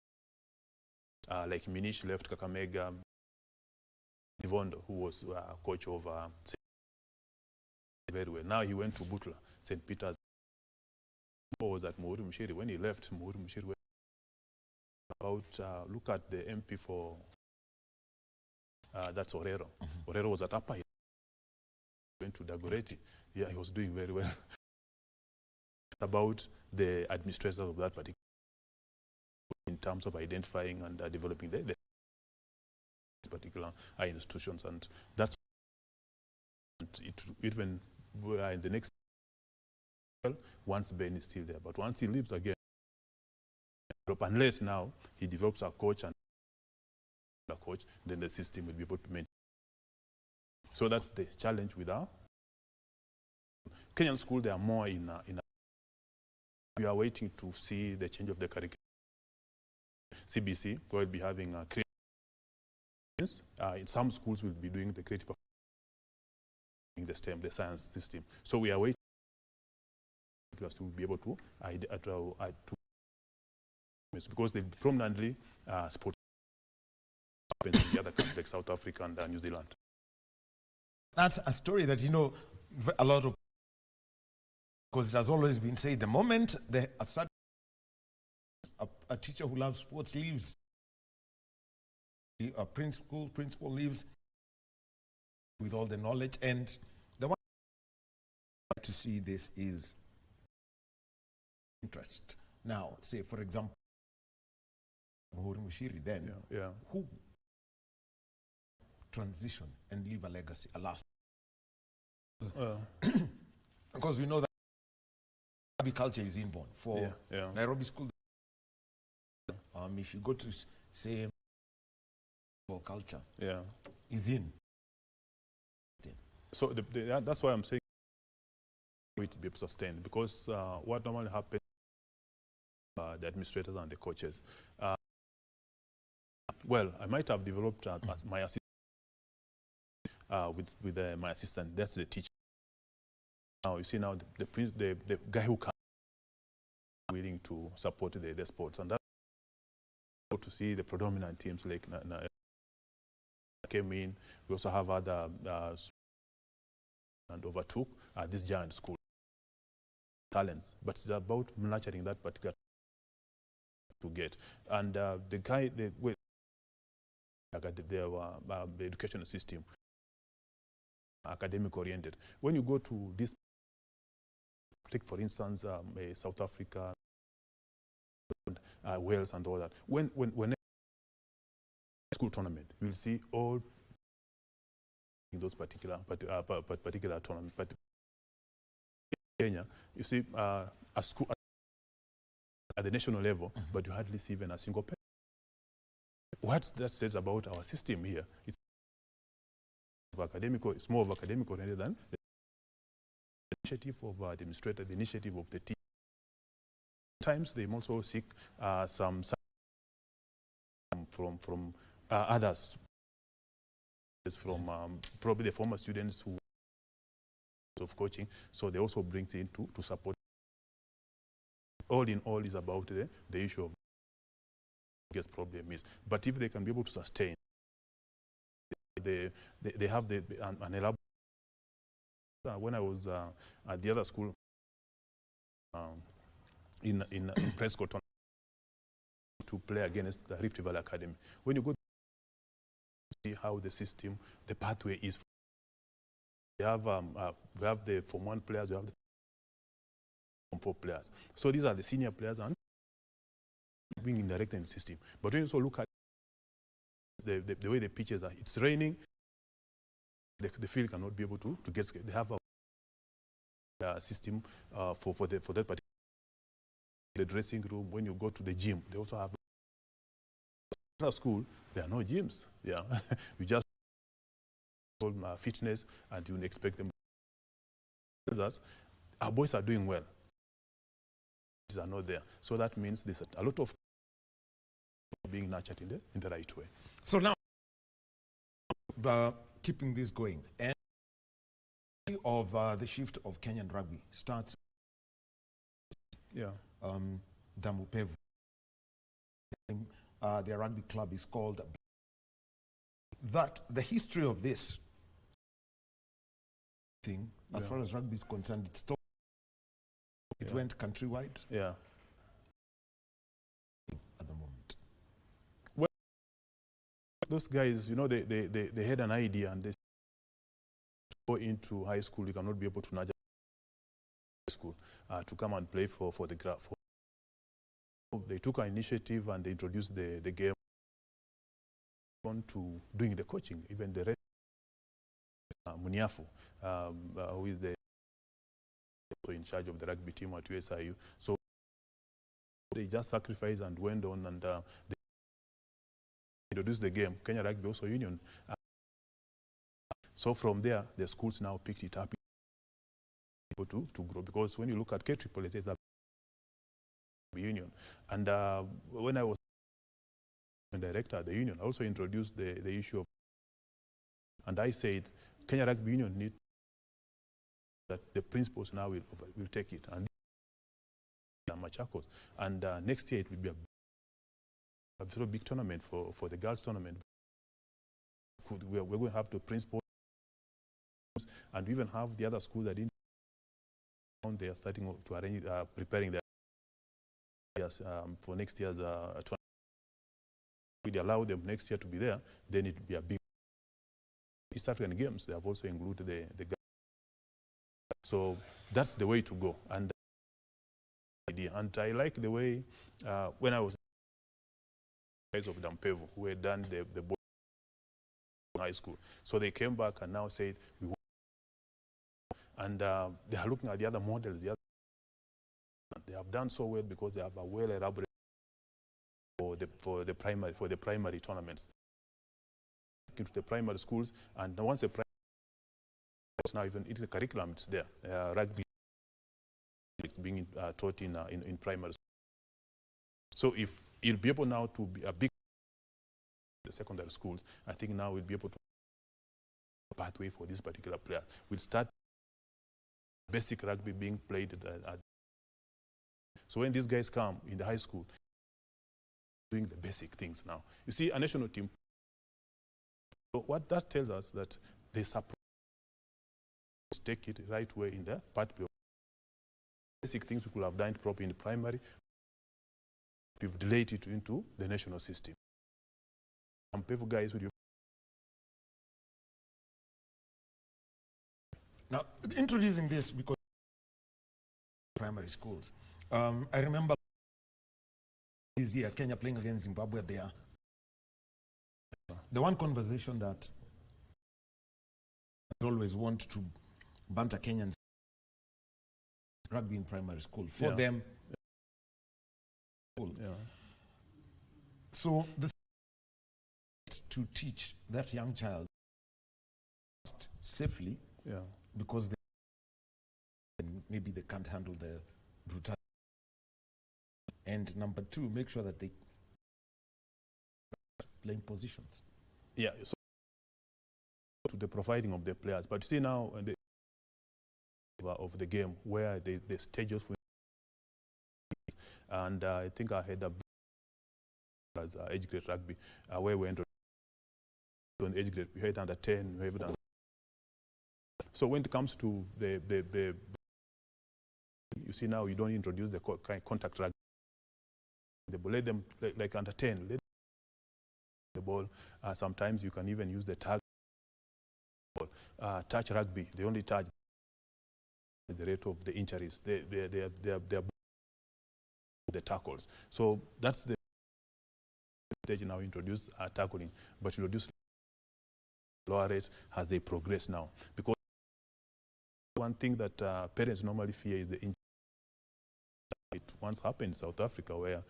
like Minish left Kakamega, Nivondo, who was coach of very well. Now he went to Butler, St. Peter's. Was at Mohuru Mshiri. When he left, Mohuru Mshiri went about look at the MP for That's Orero. Orero was at upper. Went to Dagoretti. Yeah, he was doing very well. About the administrators of that particular, in terms of identifying and developing the particular institutions, and that's it. Even in the next, once Ben is still there, but once he leaves again, unless now he develops a coach and a coach, then the system will be able to maintain. So that's the challenge with our Kenyan school. They are more in we are waiting to see the change of the curriculum. CBC will be having creative. In some schools, we'll be doing the creative in the STEM, the science system. So we are waiting to be able to because they prominently sport in the other countries like South Africa and New Zealand.
That's a story that, you know, a lot of, because it has always been said, the moment a teacher who loves sports leaves, a principal leaves with all the knowledge, and the one to see this is interest. Now, say for example, Muhuri Mushiri, then who transition and leave a legacy, a last, because we know that Rugby culture is inborn for Nairobi school. If you go to say culture, is in.
So that's why I'm saying it to be sustained, because what normally happens, the administrators and the coaches. Well, I might have developed as my assistant with my assistant. That's the teacher. Now you see now the guy who comes willing to support the sports, and that's to see the predominant teams like came in. We also have other and overtook this giant school talents, but it's about nurturing that particular to get. And the guy, the education system, academic oriented. When you go to this, take for instance, South Africa, Wales, and all that. When school tournament, you'll see all in those particular tournament. But in Kenya, you see a school at the national level, but you hardly see even a single person. What that says about our system here, it's more of academic oriented than the initiative of the administrator, the initiative of the team. Sometimes they also seek some from others, from probably the former students who of coaching, so they also bring in to support. All in all is about the issue of biggest problem is, but if they can be able to sustain, they have an elaborate. When I was at the other school in Prescott to play against the Rift Valley Academy, when you go to see how the system, the pathway is, we have the Form 1 players, we have the Form 4 players. So these are the senior players and being indirected in the system. But when you also look at the way the pitches are, it's raining, the field cannot be able to get. They have a system for that particular. The dressing room, when you go to the gym, they also have. At school, there are no gyms. Yeah, you just fitness, and you expect them. Our boys are doing well. These are not there, so that means there's a lot of being nurtured in the right way.
So now, keeping this going, and of the shift of Kenyan rugby starts. Damupevu. Their rugby club is called. That the history of this thing, as far as rugby is concerned, it stopped. It went countrywide.
Yeah.
At the moment.
Well, those guys, you know, they had an idea and they go into high school. You cannot be able to nudge high school to come and play for the graph. They took an initiative and they introduced the game on to doing the coaching. Even the rest, Muniafu, who is in charge of the rugby team at USIU. So they just sacrificed and went on and they introduced the game. Kenya Rugby also Union. So from there, the schools now picked it up to grow, because when you look at KBC, it's a union. And when I was director at the union, I also introduced the issue of, and I said, Kenya Rugby Union need that the principals now will take it. And Machakos. And next year it will be a very big tournament for the girls tournament. We're going to have the principals and we even have the other schools that they are starting to arrange, preparing their for next year's tournament. We allow them next year to be there, then it will be a big East African Games. They have also included the girls. So that's the way to go. And I like the way when I was guys of Dampevo who had done the board high school. So they came back and now said we want, and they are looking at the other models. They have done so well because they have a well elaborated for the primary tournaments into the primary schools, and once the primary now even it's the curriculum, it's there. Rugby is being taught in primary schools. So if you'll be able now to be a big the secondary schools, I think now we'll be able to pathway for this particular player. We'll start basic rugby being played at so when these guys come in the high school, doing the basic things now. You see, a national team, so what that tells us that they support take it right way in the pathway. Basic things we could have done properly in the primary, we've delayed it into the national system. And people guys with you.
Now, introducing this because primary schools, I remember this year Kenya playing against Zimbabwe there. The one conversation that I always want to banter Kenyans rugby in primary school for them. So the to teach that young child safely, because maybe they can't handle the brutality. And number two, make sure that they playing positions.
Yeah, so to the providing of the players. But see now of the game where the stages for and I think I had a as age grade rugby where we entered on age grade. We had under 10, we had under. So when it comes to the you see now you don't introduce the contact rugby. Let them like under 10. Let the ball. Sometimes you can even use the tag ball. Touch rugby. They only touch the rate of the injuries. They are the tackles. So that's the stage now. Introduce tackling, but introduce lower rate as they progress now. Because one thing that parents normally fear is the injury. It once happened in South Africa where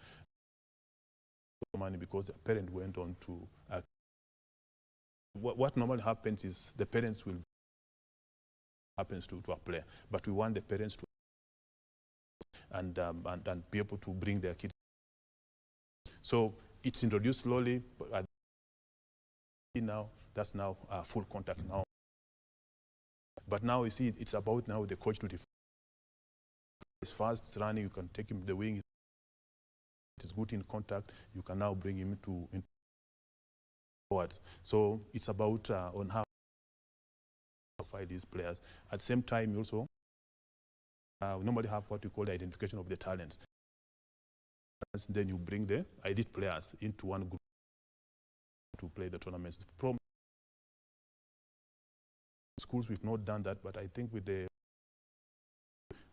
money because the parent went on to what normally happens is the parents will happens to a player, but we want the parents to and be able to bring their kids. So it's introduced slowly, but now that's now full contact now. But now you see it's about now the coach to defend. It's fast, it's running, you can take him to the wing. It is good in contact, you can now bring him into forwards. So it's about on how to find these players. At the same time, you also we normally have what we call the identification of the talents. And then you bring the elite players into one group. to play the tournaments. Schools, we've not done that, but I think with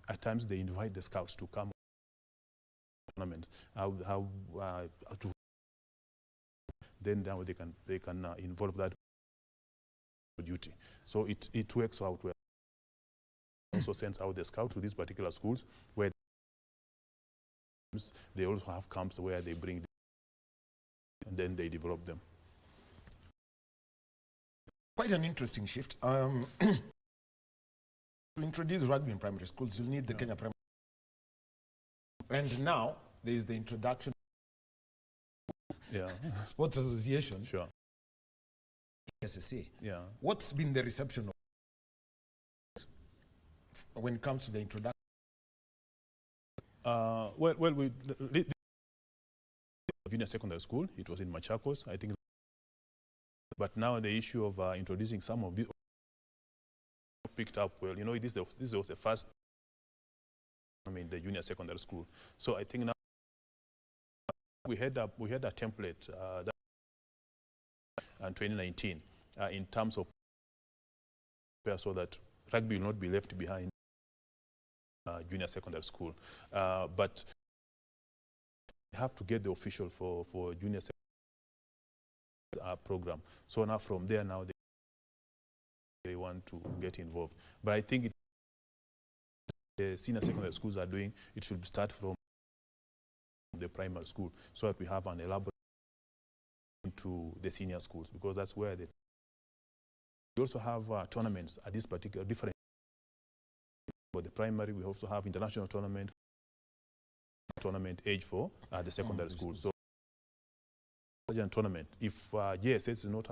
at times they invite the scouts to come to tournaments. Then now they can involve that duty. So it works out well. Also sends out the scout to these particular schools where they also have camps where they bring them and then they develop them.
Quite an interesting shift. To introduce rugby in primary schools, you'll need the Kenya Primary. And now there is the introduction Sports Association.
Sure.
SSA.
Yeah.
What's been the reception of when it comes to the introduction?
We junior secondary school. It was in Machakos, I think. But now the issue of introducing some of these picked up well. You know, this was the first. The junior secondary school. So I think now we had a template that in 2019 in terms of so that rugby will not be left behind junior secondary school. But we have to get the official for junior secondary program. So now from there now they want to get involved. But I think the senior secondary schools are doing, it should start from the primary school so that we have an elaborate to the senior schools, because that's where we also have tournaments at this particular different. For the primary, we also have international tournament age for the secondary school. So tournament, if JSS is not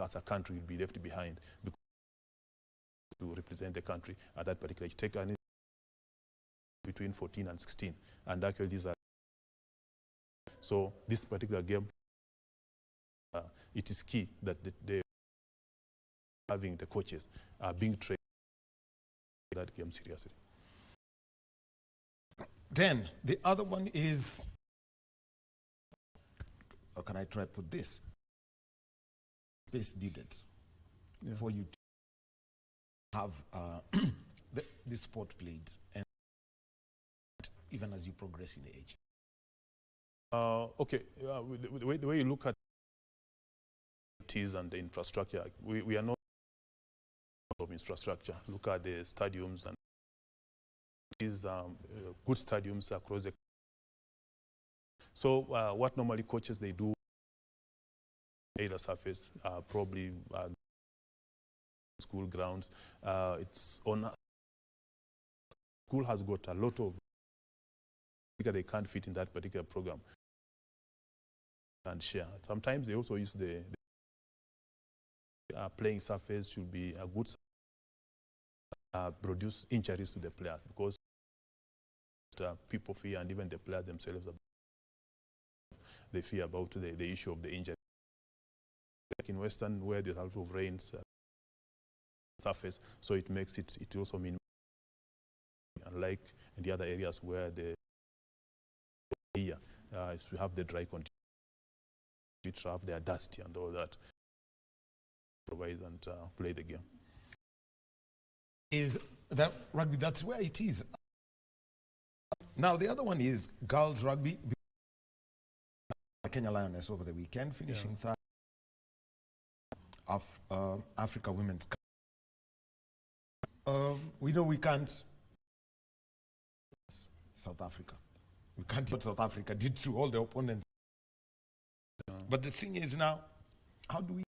as a country, will be left behind because to represent the country at that particular age. Take between 14 and 16, and actually these are. So this particular game, it is key that they having the coaches being trained that game seriously.
Then the other one is, how can I try to put this? Space needed for you to have this sport played, and even as you progress in age.
Okay, the way you look at it is and the infrastructure, we are not of infrastructure. Look at the stadiums and these good stadiums across the. So what normally coaches they do, either surface, probably school grounds. It's on. School has got a lot of. They can't fit in that particular program and share. Sometimes they also use the playing surface should be a good produce injuries to the players, because people fear, and even the players themselves, they fear about the issue of the injury. Like in Western, where there's a lot of rains surface, so it makes it also mean, unlike in the other areas where we have the dry conditions, we have their dusty and all that, provide and play the game.
Is that rugby? That's where it is. Now the other one is girls rugby. Kenya Lioness over the weekend, finishing third of Africa Women's Cup. We know we can't. South Africa. We can't do what South Africa did to all the opponents. But the thing is now, how do we,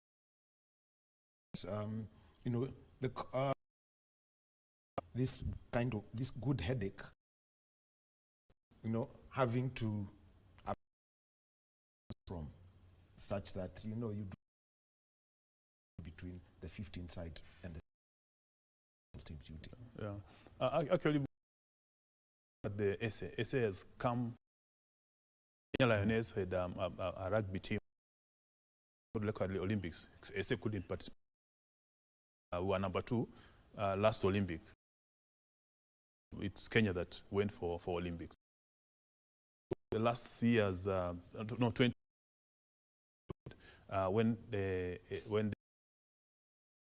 this good headache, having to from such that you do between the 15 side and the team duty.
Actually, the SA has come. Kenya Lioness had a rugby team. Look at the Olympics. SA couldn't participate. We were number 2 last Olympic. It's Kenya that went for Olympics. The last years, 20 when they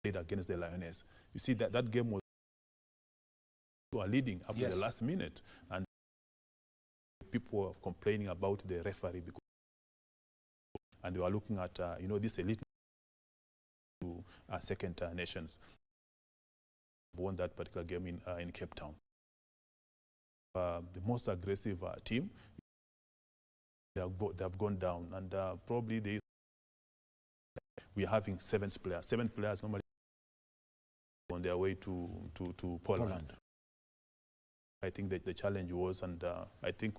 played against the Lioness. You see that game was leading up to the last minute, and people were complaining about the referee because, and they were looking at this elite to second nations won that particular game in Cape Town. The most aggressive team, they have gone down, and probably we are having 7 players. 7 players normally on their way to Poland. I think that the challenge was, and I think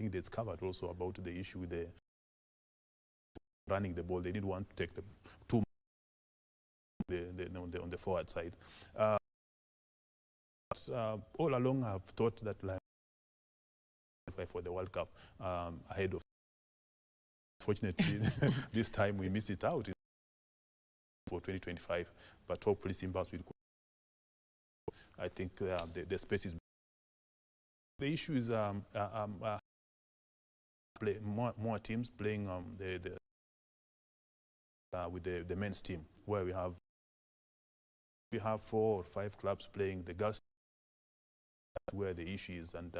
they discovered also about the issue with the running the ball. They didn't want to take the too on the forward side. All along, I've thought that for the World Cup ahead of. Fortunately, this time we miss it out for 2025. But hopefully, Simbas will. I think the space is. The issue is more teams playing with the men's team, where we have 4 or 5 clubs playing the girls. Where the issue is, and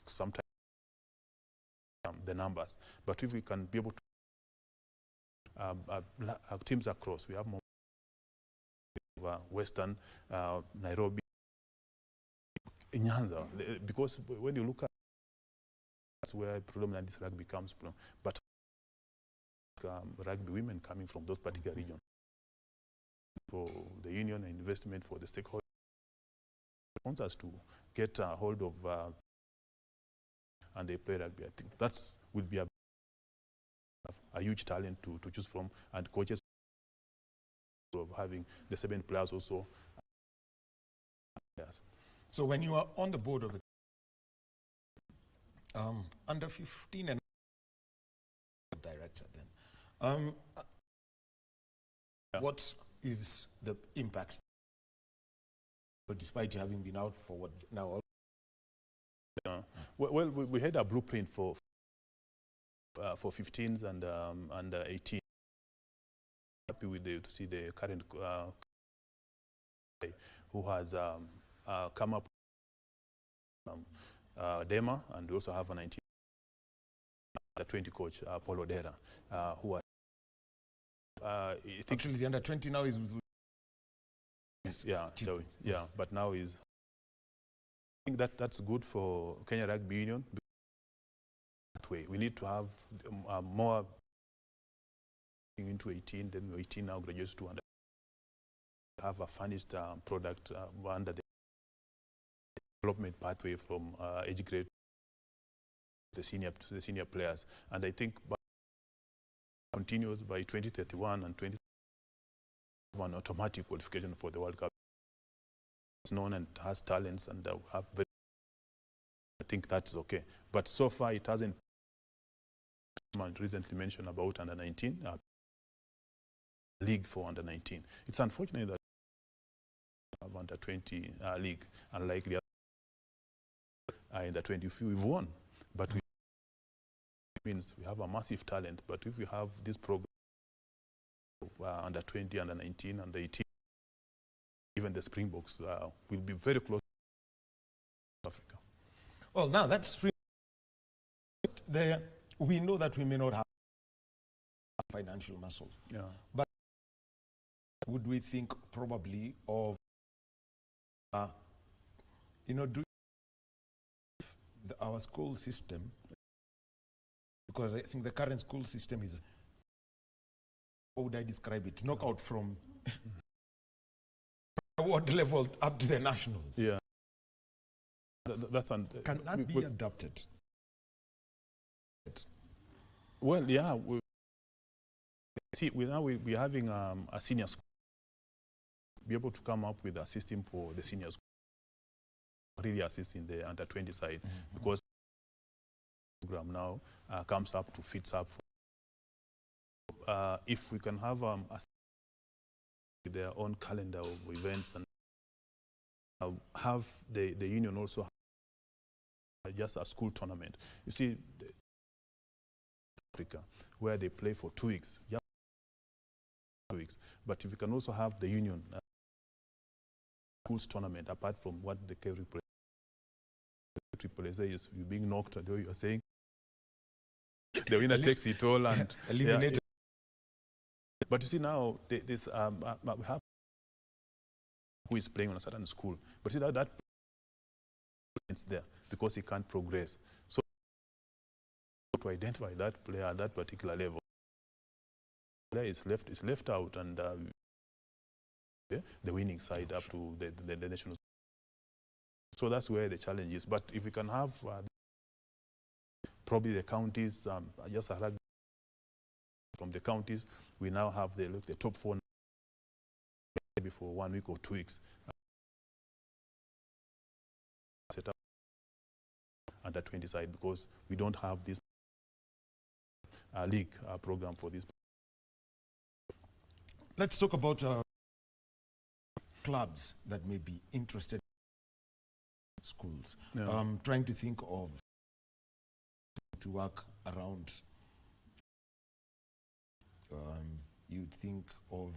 sometimes the numbers. But if we can be able to teams across, we have more Western, Nairobi, Nyanza, because when you look at that's where predominantly rugby comes from, but rugby women coming from those particular regions. For the union and investment for the stakeholders, wants us to get a hold of and they play rugby. I think that will be a huge talent to choose from, and coaches of having the 7 players also. Yes.
So when you are on the board of the under 15 and director, then what is the impact? But despite you having been out for what now?
Well, we had a blueprint for 15s and 18. Happy with to see the current who has come up Dema, and we also have a 19 under 20 coach Paul Odera, who are
actually the under 20 now is with
but now is. I think that's good for Kenya Rugby Union. That way, we need to have more into 18. Then 18 now graduates to under. Have a furnished product under the development pathway from age grade to the senior players, and I think continues by 2031 and 20. An automatic qualification for the World Cup. It's known and has talents, and have I think that's okay. But so far, it hasn't. Recently mentioned about under 19 league for under 19. It's unfortunate that we have under 20 league, unlike the other in the 20. We've won, but we means we have a massive talent. But if we have this program. Under 20, under 19, under 18, even the Springboks will be very close to Africa.
Well, now that's there. We know that we may not have financial muscle.
Yeah.
But would we think probably of, our school system? Because I think the current school system is. How would I describe it? Knockout from award level up to the nationals.
Yeah.
Can that be adopted?
Well, yeah. We're having a senior school. Be able to come up with a system for the senior school. Really assisting the under 20 side, because the program now comes up to fits up. If we can have their own calendar of events and have the union also just a school tournament. You see, Africa, where they play for 2 weeks. Yeah, 2 weeks. But if you can also have the union schools tournament, apart from what the triple say is you being knocked, the way you are saying, the winner takes it all and eliminated. Yeah. But you see now, we have who is playing on a certain school, but see that it's there because he can't progress. So to identify that player at that particular level, player is left out, and the winning side up to the national. So that's where the challenge is. But if we can have probably the counties, just from the counties, we now have the top 4 maybe for 1 week or 2 weeks. Set up under 20 side because we don't have this league program for this.
Let's talk about clubs that may be interested in schools.
Yeah.
Trying to think of to work around. You'd think of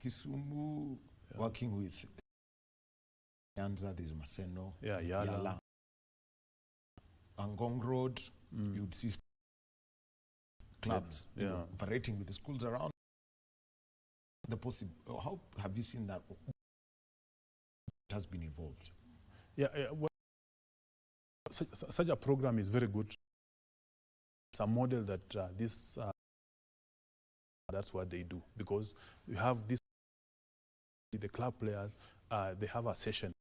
Kisumu, working with Nyanza, there's Maseno,
Yala.
Angong Road, you'd see clubs operating with the schools around. How have you seen that has been involved?
Well, such a program is very good. It's a model that that's what they do, because you have this, the club players, they have a session,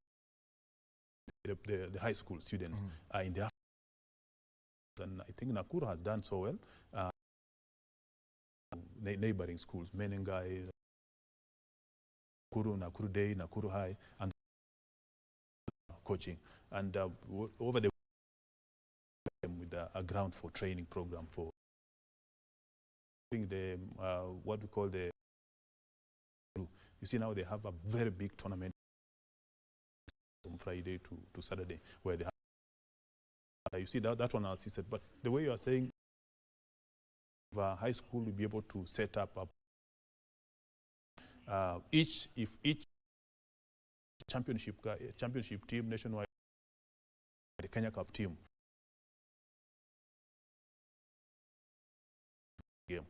the high school students in the afternoon. And I think Nakuru has done so well. Neighboring schools, Menengai, Nakuru Day, Nakuru High, and coaching. And over the with a ground for training program for the what we call the, you see now they have a very big tournament from Friday to Saturday where they have, you see that one assisted. But the way you are saying, high school will be able to set up each championship team nationwide, the Kenya Cup team.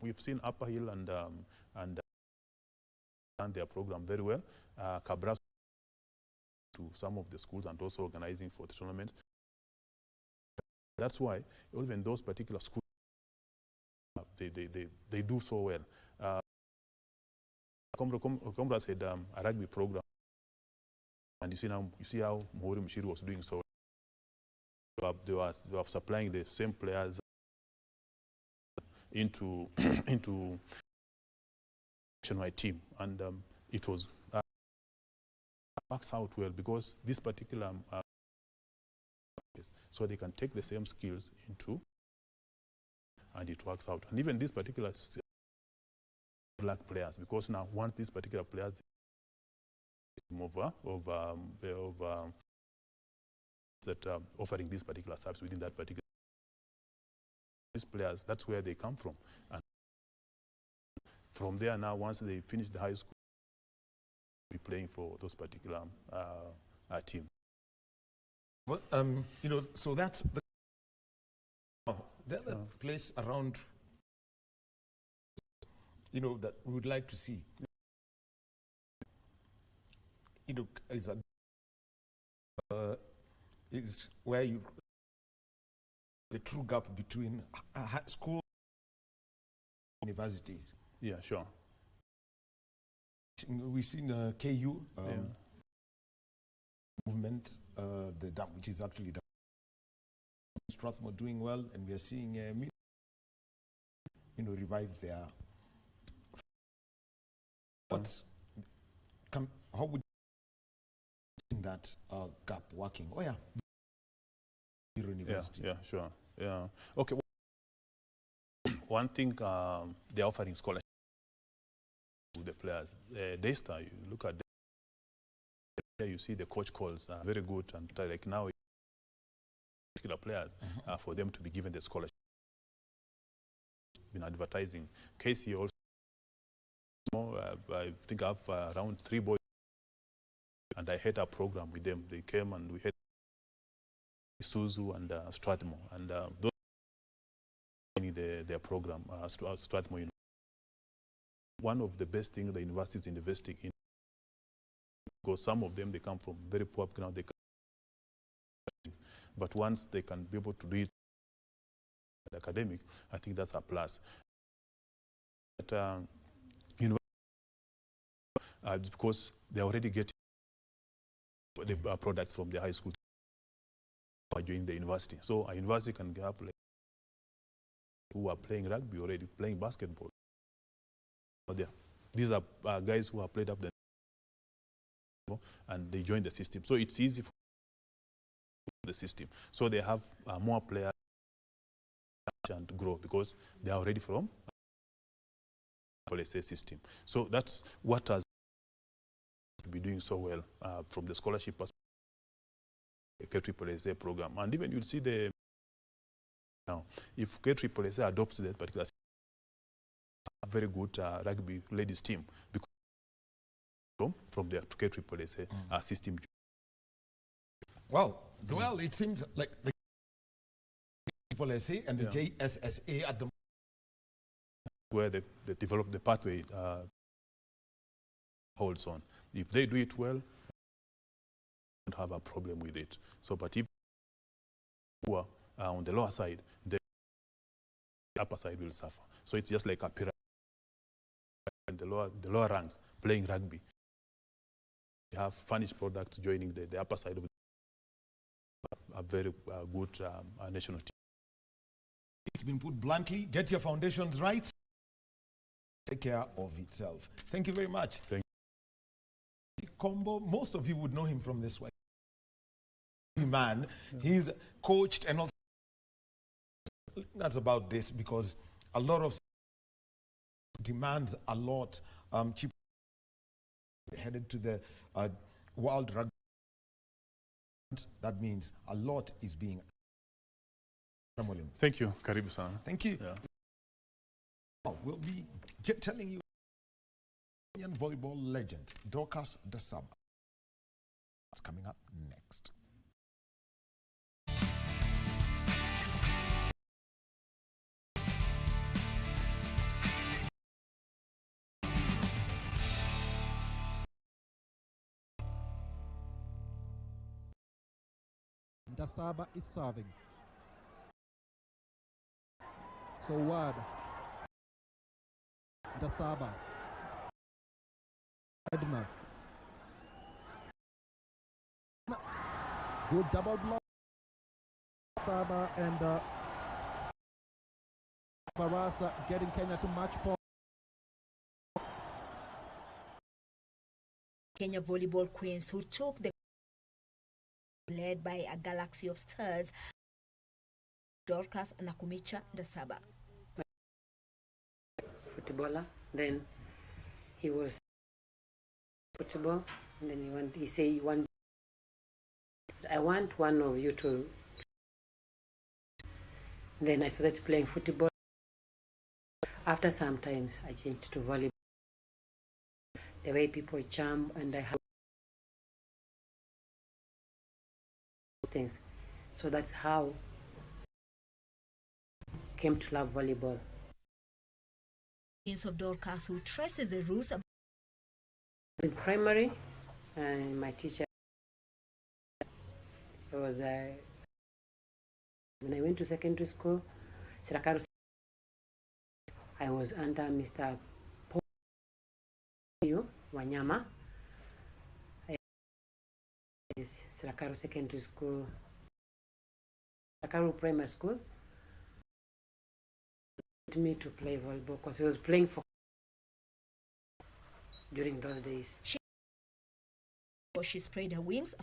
We've seen Upper Hill and done their program very well. Cabras to some of the schools and also organizing for the tournaments. That's why even those particular schools, they do so well. Komra said a rugby program, and you see how Mohori Mshiru was doing so well. They were supplying the same players into nationwide team, and it was works out well because this particular so they can take the same skills into, and it works out. And even these particular black players, because now once these particular players that offering this particular service within that particular, these players, that's where they come from. And from there now, once they finish the high school, be playing for those particular team.
Well, so that's the other place around, that we would like to see. Is where the true gap between school and university.
Yeah, sure.
We've seen KU movement, which is actually the Strathmore doing well, and we are seeing revive their. How would you see that gap working? Oh yeah. University.
Yeah, sure. Yeah. Okay. One thing, they're offering scholarships to the players. Daystar, you look at you see the coach calls are very good, and like now, particular players for them to be given the scholarship. been advertising. KC also, I think I have around 3 boys, and I had a program with them. They came and we had Isuzu and Strathmore, and those their program, Strathmore. One of the best things the university is investing in, because some of them, they come from very poor background, but once they can be able to do it academic, I think that's a plus. But, because they already get the products from the high school by joining the university. So a university can have like who are playing rugby already, playing basketball. These are guys who have played up and they join the system. So it's easy for the system. So they have more players and grow because they are already from the system. So that's what has to be doing so well from the scholarship perspective, the KSSA program. And even you'll see the now, if KSSA adopts that particular system, a very good rugby ladies team because from the KSSA system.
Well, it seems like the KSSA and the JSSA at the
where they develop the pathway holds on. If they do it well, don't have a problem with it. So, but if who are on the lower side, the upper side will suffer. So it's just like a pyramid. And the lower ranks playing rugby, they have furnished products joining the upper side of a very good national team.
It's been put bluntly, get your foundations right, take care of itself. Thank you very much.
Thank
you. Combo, most of you would know him from this way. Man, he's coached and also that's about this because a lot of demands a lot cheap headed to the World Rugby. That means a lot is being.
Thank you, Karibu-san.
Thank you.
Yeah.
We'll be telling you Kenyan volleyball legend Dorcas Dasaba. That's coming up next.
Dasaba is serving. So Ward. Dasaba. Edna. Good double block. Dasaba and Barasa getting Kenya to match point.
Kenya volleyball queens who took the led by a galaxy of stars, Dorcas Nakumicha Dasaba.
Footballer, then he was football, and then he say I want one of you to. Then I started playing football. After some times, I changed to volleyball. The way people jump and I have things. So that's how I came to love volleyball.
Of Dorcas who traces the rules
in primary, and my teacher was when I went to secondary school, I was under Mr. Paul Wanyama. Sirakaru Secondary School, Sirakaru Primary School, me to play volleyball because he was playing for during those days.
She spread her wings.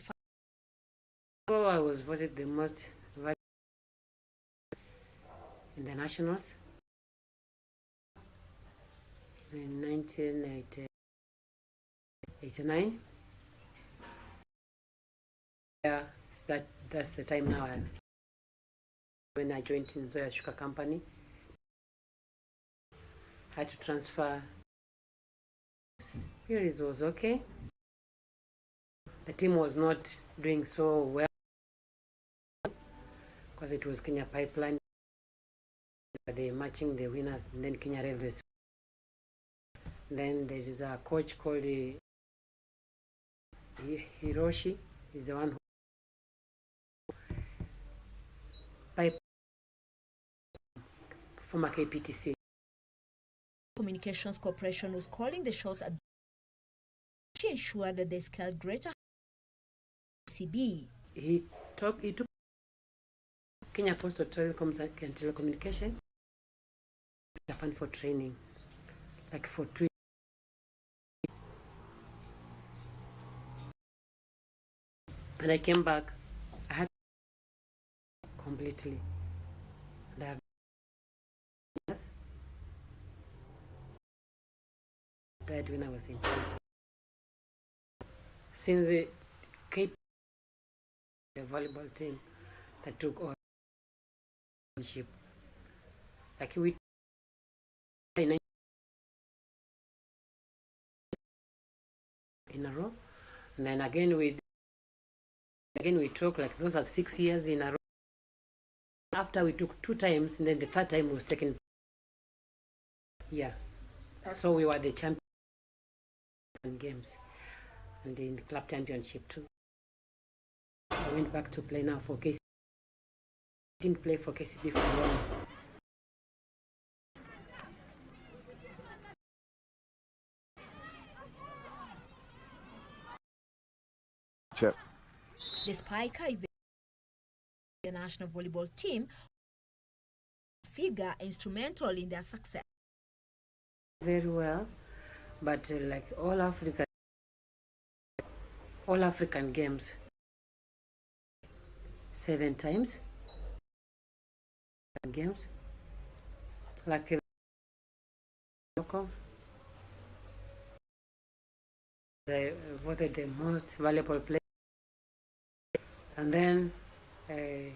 I was voted the most in the nationals. It was in 1989. Yeah, that's the time now when I joined in Zoya Sugar Company. had to transfer. Here it was okay. The team was not doing so well because it was Kenya Pipeline. They matching the winners, and then Kenya Railways. Then there is a coach called Hiroshi. He's the one who former KPTC.
Communications Corporation was calling the shots at to ensure that they scaled greater CB.
He took Kenya Postal Telecoms and Telecommunication Japan for training, like for 2 years. And I came back, I had completely. And I have died when I was in China. Since the volleyball team that took over ship, like we in a row, and then again we took, like those are 6 years in a row. After we took 2 times, and then the 3rd time was taken. Yeah, so we were the champion games and in club championship too. I went back to play now for KCB. Didn't play for KCB for long.
The Spiker, the national volleyball team, figure instrumental in their success.
Very well, but like all African games, 7 times games, like they voted the most valuable player, and then I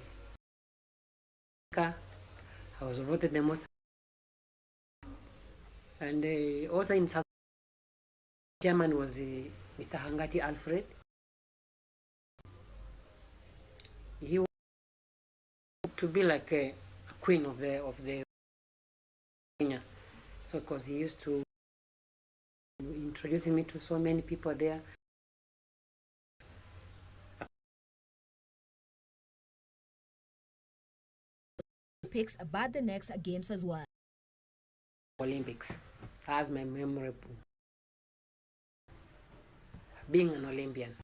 was voted the most, and also in South German was Mr. Hangati Alfred. He wanted to be like a queen of the Kenya, so because he used to introduce me to so many people there.
Picks about the next games as well.
Olympics, that's my memorable. Being an Olympian,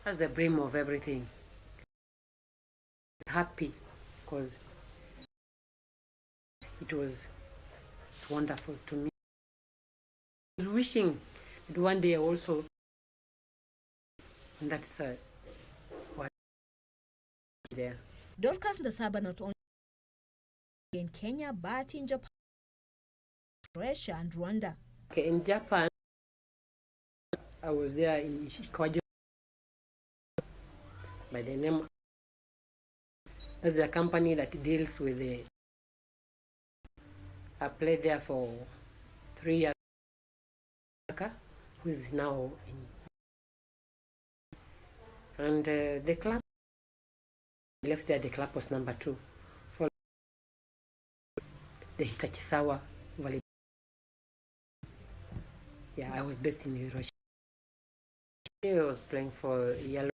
that's the brim of everything. It's happy because it's wonderful to me. I was wishing that one day also, and that's what there.
Dorcas Ndasaba not only in Kenya but in Japan, Russia and Rwanda.
Okay, in Japan, I was there in Ishikawa by the name. That's a company that deals with the. I played there for 3 years. Who is now in, and the club left there. The club was number 2 for the Hitachisawa Volleyball. Yeah, I was based in Hiroshima. I was playing for Yellow,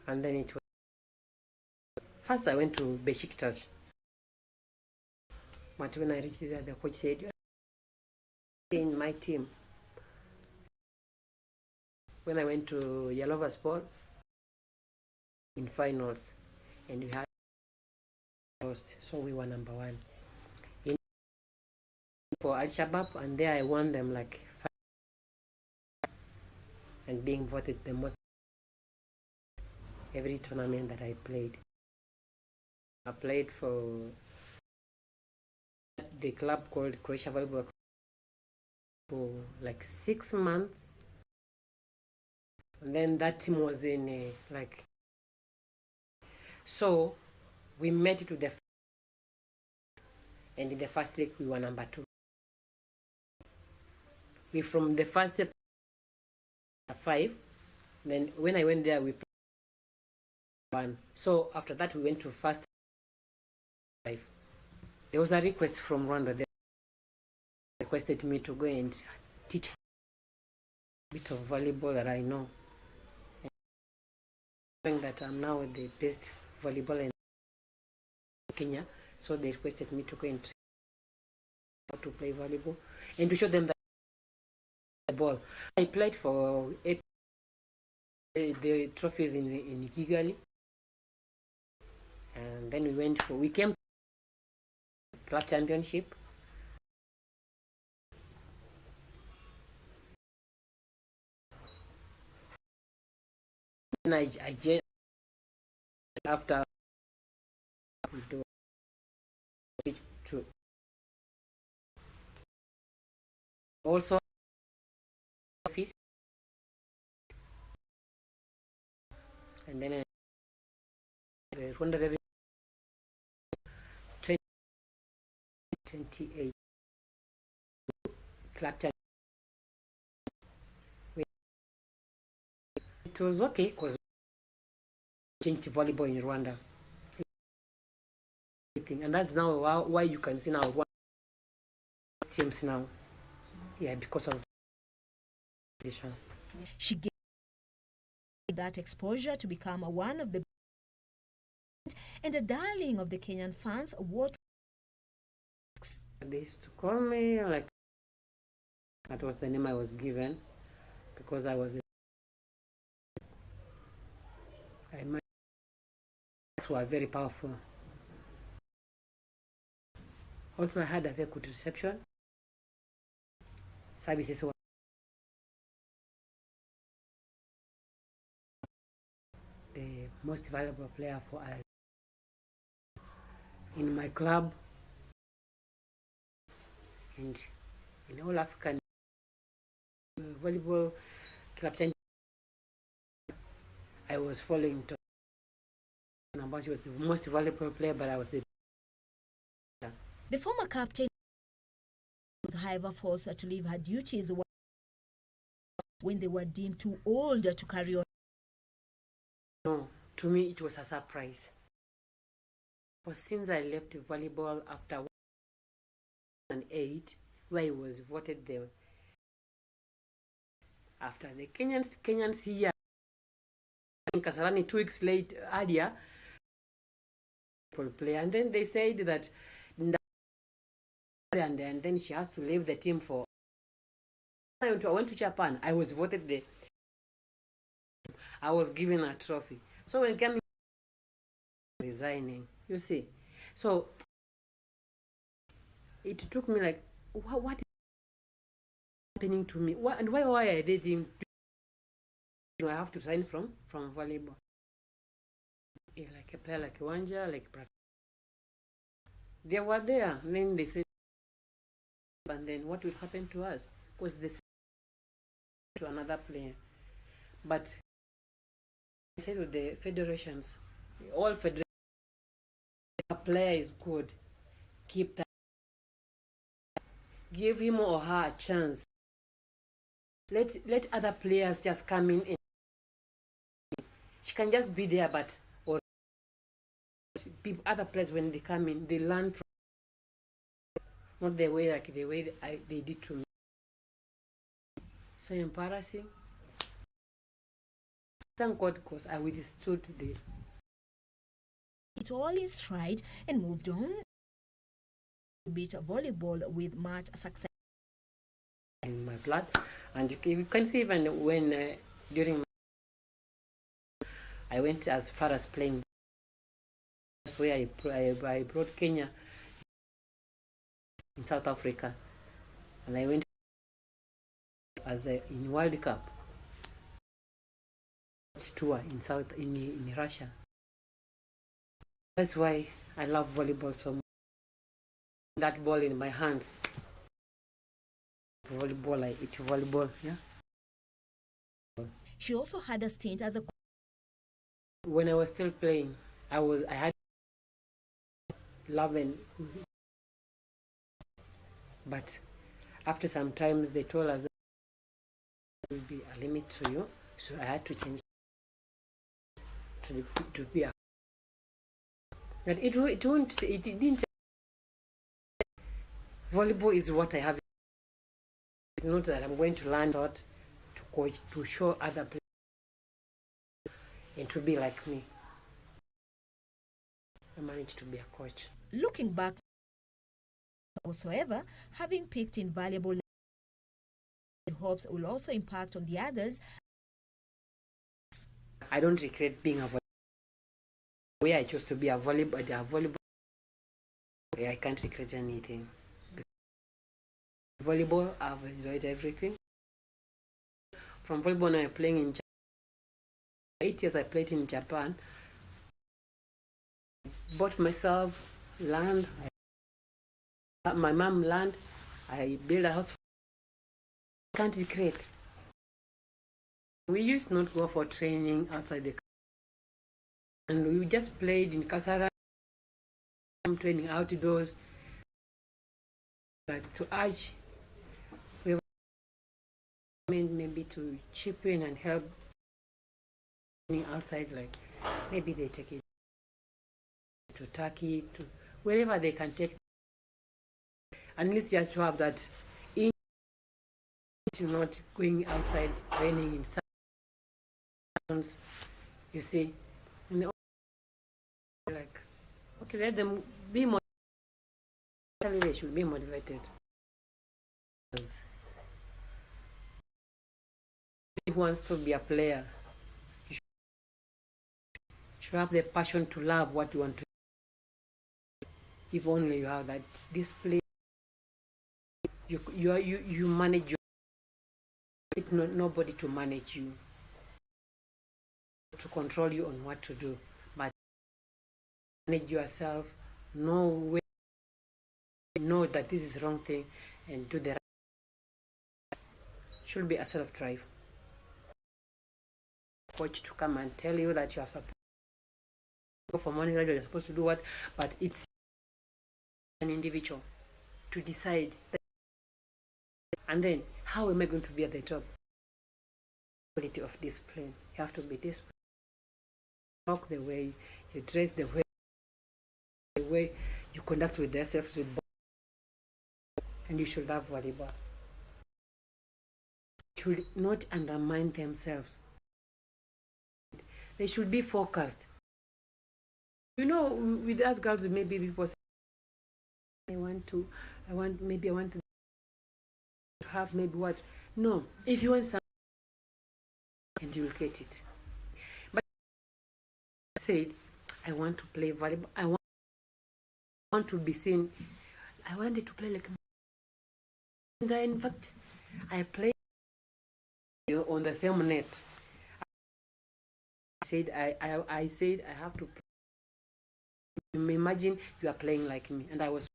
and then it was first I went to Besiktas, but when I reached there, the coach said, in my team. When I went to Yalova Sport in finals, and we had lost, so we were number 1 in for Al Shabaab, and there I won them like 5, and being voted the most every tournament that I played. I played for the club called Croatia Volleyball for like 6 months, and then that team was in so we made it to the and in the first league we were number 2. We from the first 5, then when I went there we played 1. So after that we went to first 5. There was a request from Rwanda. They requested me to go and teach a bit of volleyball that I know. And that I'm now the best volleyball in Kenya, so they requested me to go and train how to play volleyball and to show them that the ball. I played for the trophies in Kigali, and then we came to club championship. And I after to also office, and then I Rwanda Revenue 28 club time. It was okay because we changed to volleyball in Rwanda, and that's now why you can see now one teams now, because of position.
She gave that exposure to become one of the and a darling of the Kenyan fans. What
they used to call me, like, that was the name I was given because I was my words were very powerful. Also, I had a very good reception. Services were the most valuable player for in my club and in all African volleyball club. I was following she was the most valuable player, but I was
the former captain was however forced to leave her duties when they were deemed too old to carry on.
No, to me it was a surprise. But since I left volleyball after 2008, where I was voted there after the Kenyans here in Kasarani 2 weeks earlier, player, and then they said that and then she has to leave the team for. I went to Japan. I was voted there. I was given a trophy. So when it came resigning, you see, so it took me like, what is happening to me? And why are they doing? I have to resign from volleyball. Like a player like Wanja, like they were there, and then they said, and then what will happen to us? Because they said to another player. But I said to the federations, all federations, if a player is good, keep that, give him or her a chance. Let other players just come in and she can just be there, but or other players when they come in, they learn from not the way they did to me. So embarrassing. Thank God, because I withstood
it all in stride and moved on to beat volleyball with much success
in my blood. And you can see even when during I went as far as playing. That's where I brought Kenya in South Africa, and I went as in World Cup tour in Russia. That's why I love volleyball so much. That ball in my hands. Volleyball, I eat volleyball, yeah.
She also had a stint as a.
When I was still playing, I had love and But after some times, they told us that there will be a limit to you, so I had to change to be a. But it didn't. Volleyball is what I have. It's not that I'm going to learn out to coach, to show other players and to be like me. I managed to be a coach.
Looking back, whatsoever, having picked invaluable hopes will also impact on the others.
I don't regret being a volleyball. Where I chose to be a volleyball, I can't regret anything. Volleyball, I've enjoyed everything. From volleyball, now I'm playing in Japan. 8 years I played in Japan. Bought myself land. My mom land. I built a house. I can't regret. We used not go for training outside the country. And we just played in Kasara, training outdoors. But to urge, we maybe to chip in and help outside, like maybe they take it to Turkey, to wherever they can take, at least just to have that in, to not going outside training in some, you see, and like, okay, let them be motivated. They should be motivated. Who wants to be a player, you should have the passion to love what you want to do. If only you have that display, you manage your, it's not nobody to manage you, to control you on what to do, but manage yourself, know that this is wrong thing and do the right. Should be a self-drive. Coach to come and tell you that you have supposed to go for morning radio, you're supposed to do what, but it's an individual to decide that. And then how am I going to be at the top? Quality of discipline. You have to be disciplined. Talk the way you dress, the way you conduct with yourself, with ball, and you should love volleyball. Should not undermine themselves. They should be focused. You know, with us girls, maybe people say, I want to have maybe what? No, if you want something, and you'll get it. But I said, I want to play volleyball. I want to be seen. I wanted to play like. And in fact, I played on the same net. I said I have to play. Imagine you are playing like me, and I was,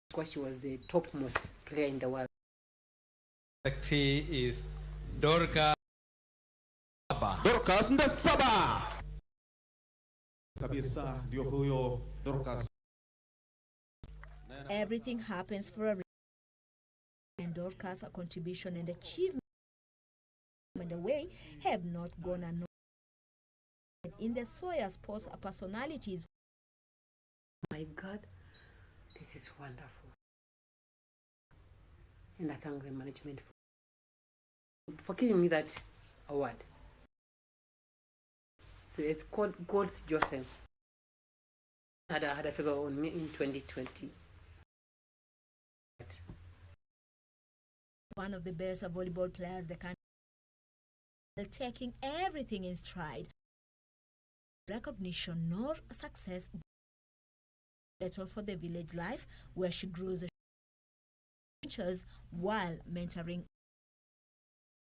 because she was the topmost player in the world.
He is Dorcas
Ndasaba kabisa, ndio huyo Dorcas.
Everything happens for a reason, and Dorcas' contribution and achievement in the way have not gone unnoticed. In the Sawyer sports personalities.
My God, this is wonderful. And I thank the management for giving me that award. So it's called God's Joseph. Had a figure on me in 2020.
One of the best volleyball players the country, taking everything in stride. Recognition nor success, battle for the village life where she grows while mentoring.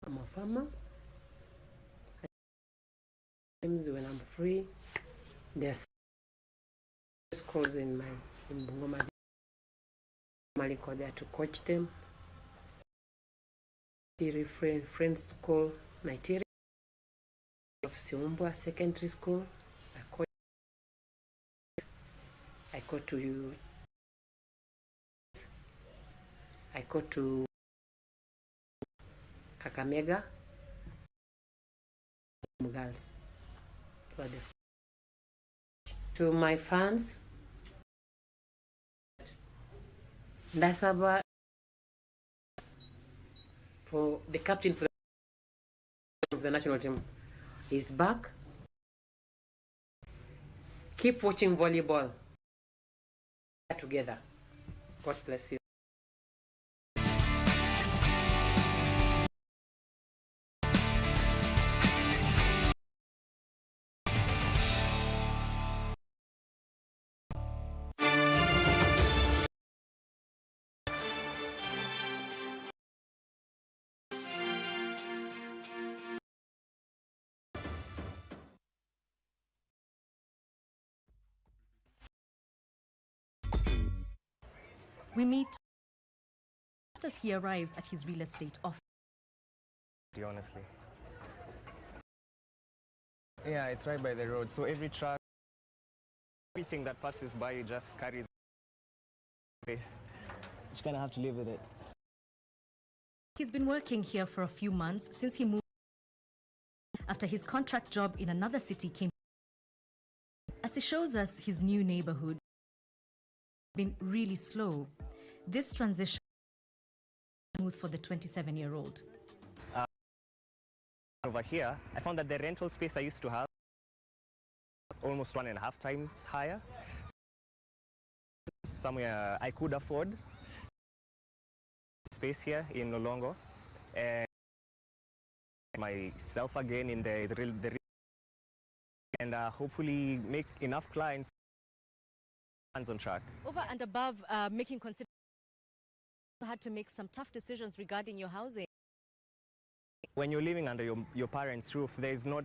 I'm a farmer. Times when I'm free, there's schools in Bungoma. Maliko there to coach them. Friends school, Nigeria. Of Siumbwa Secondary School. I go to you. I go to Kakamega, girls. To my fans, Ndasaba for the captain of the national team is back. Keep watching volleyball together. God bless you.
We meet just as he arrives at his real estate office.
Honestly. Yeah, it's right by the road. So every truck, everything that passes by just carries space. Just kind of have to live with it.
He's been working here for a few months since he moved after his contract job in another city came. As he shows us his new neighborhood, been really slow. This transition smooth for the 27-year-old.
Over here, I found that the rental space I used to have almost 1.5 times higher. Somewhere I could afford space here in Nolongo, and myself again in the and hopefully make enough clients on track.
Over and above making consideration, you had to make some tough decisions regarding your housing.
When you're living under your parents' roof, there's not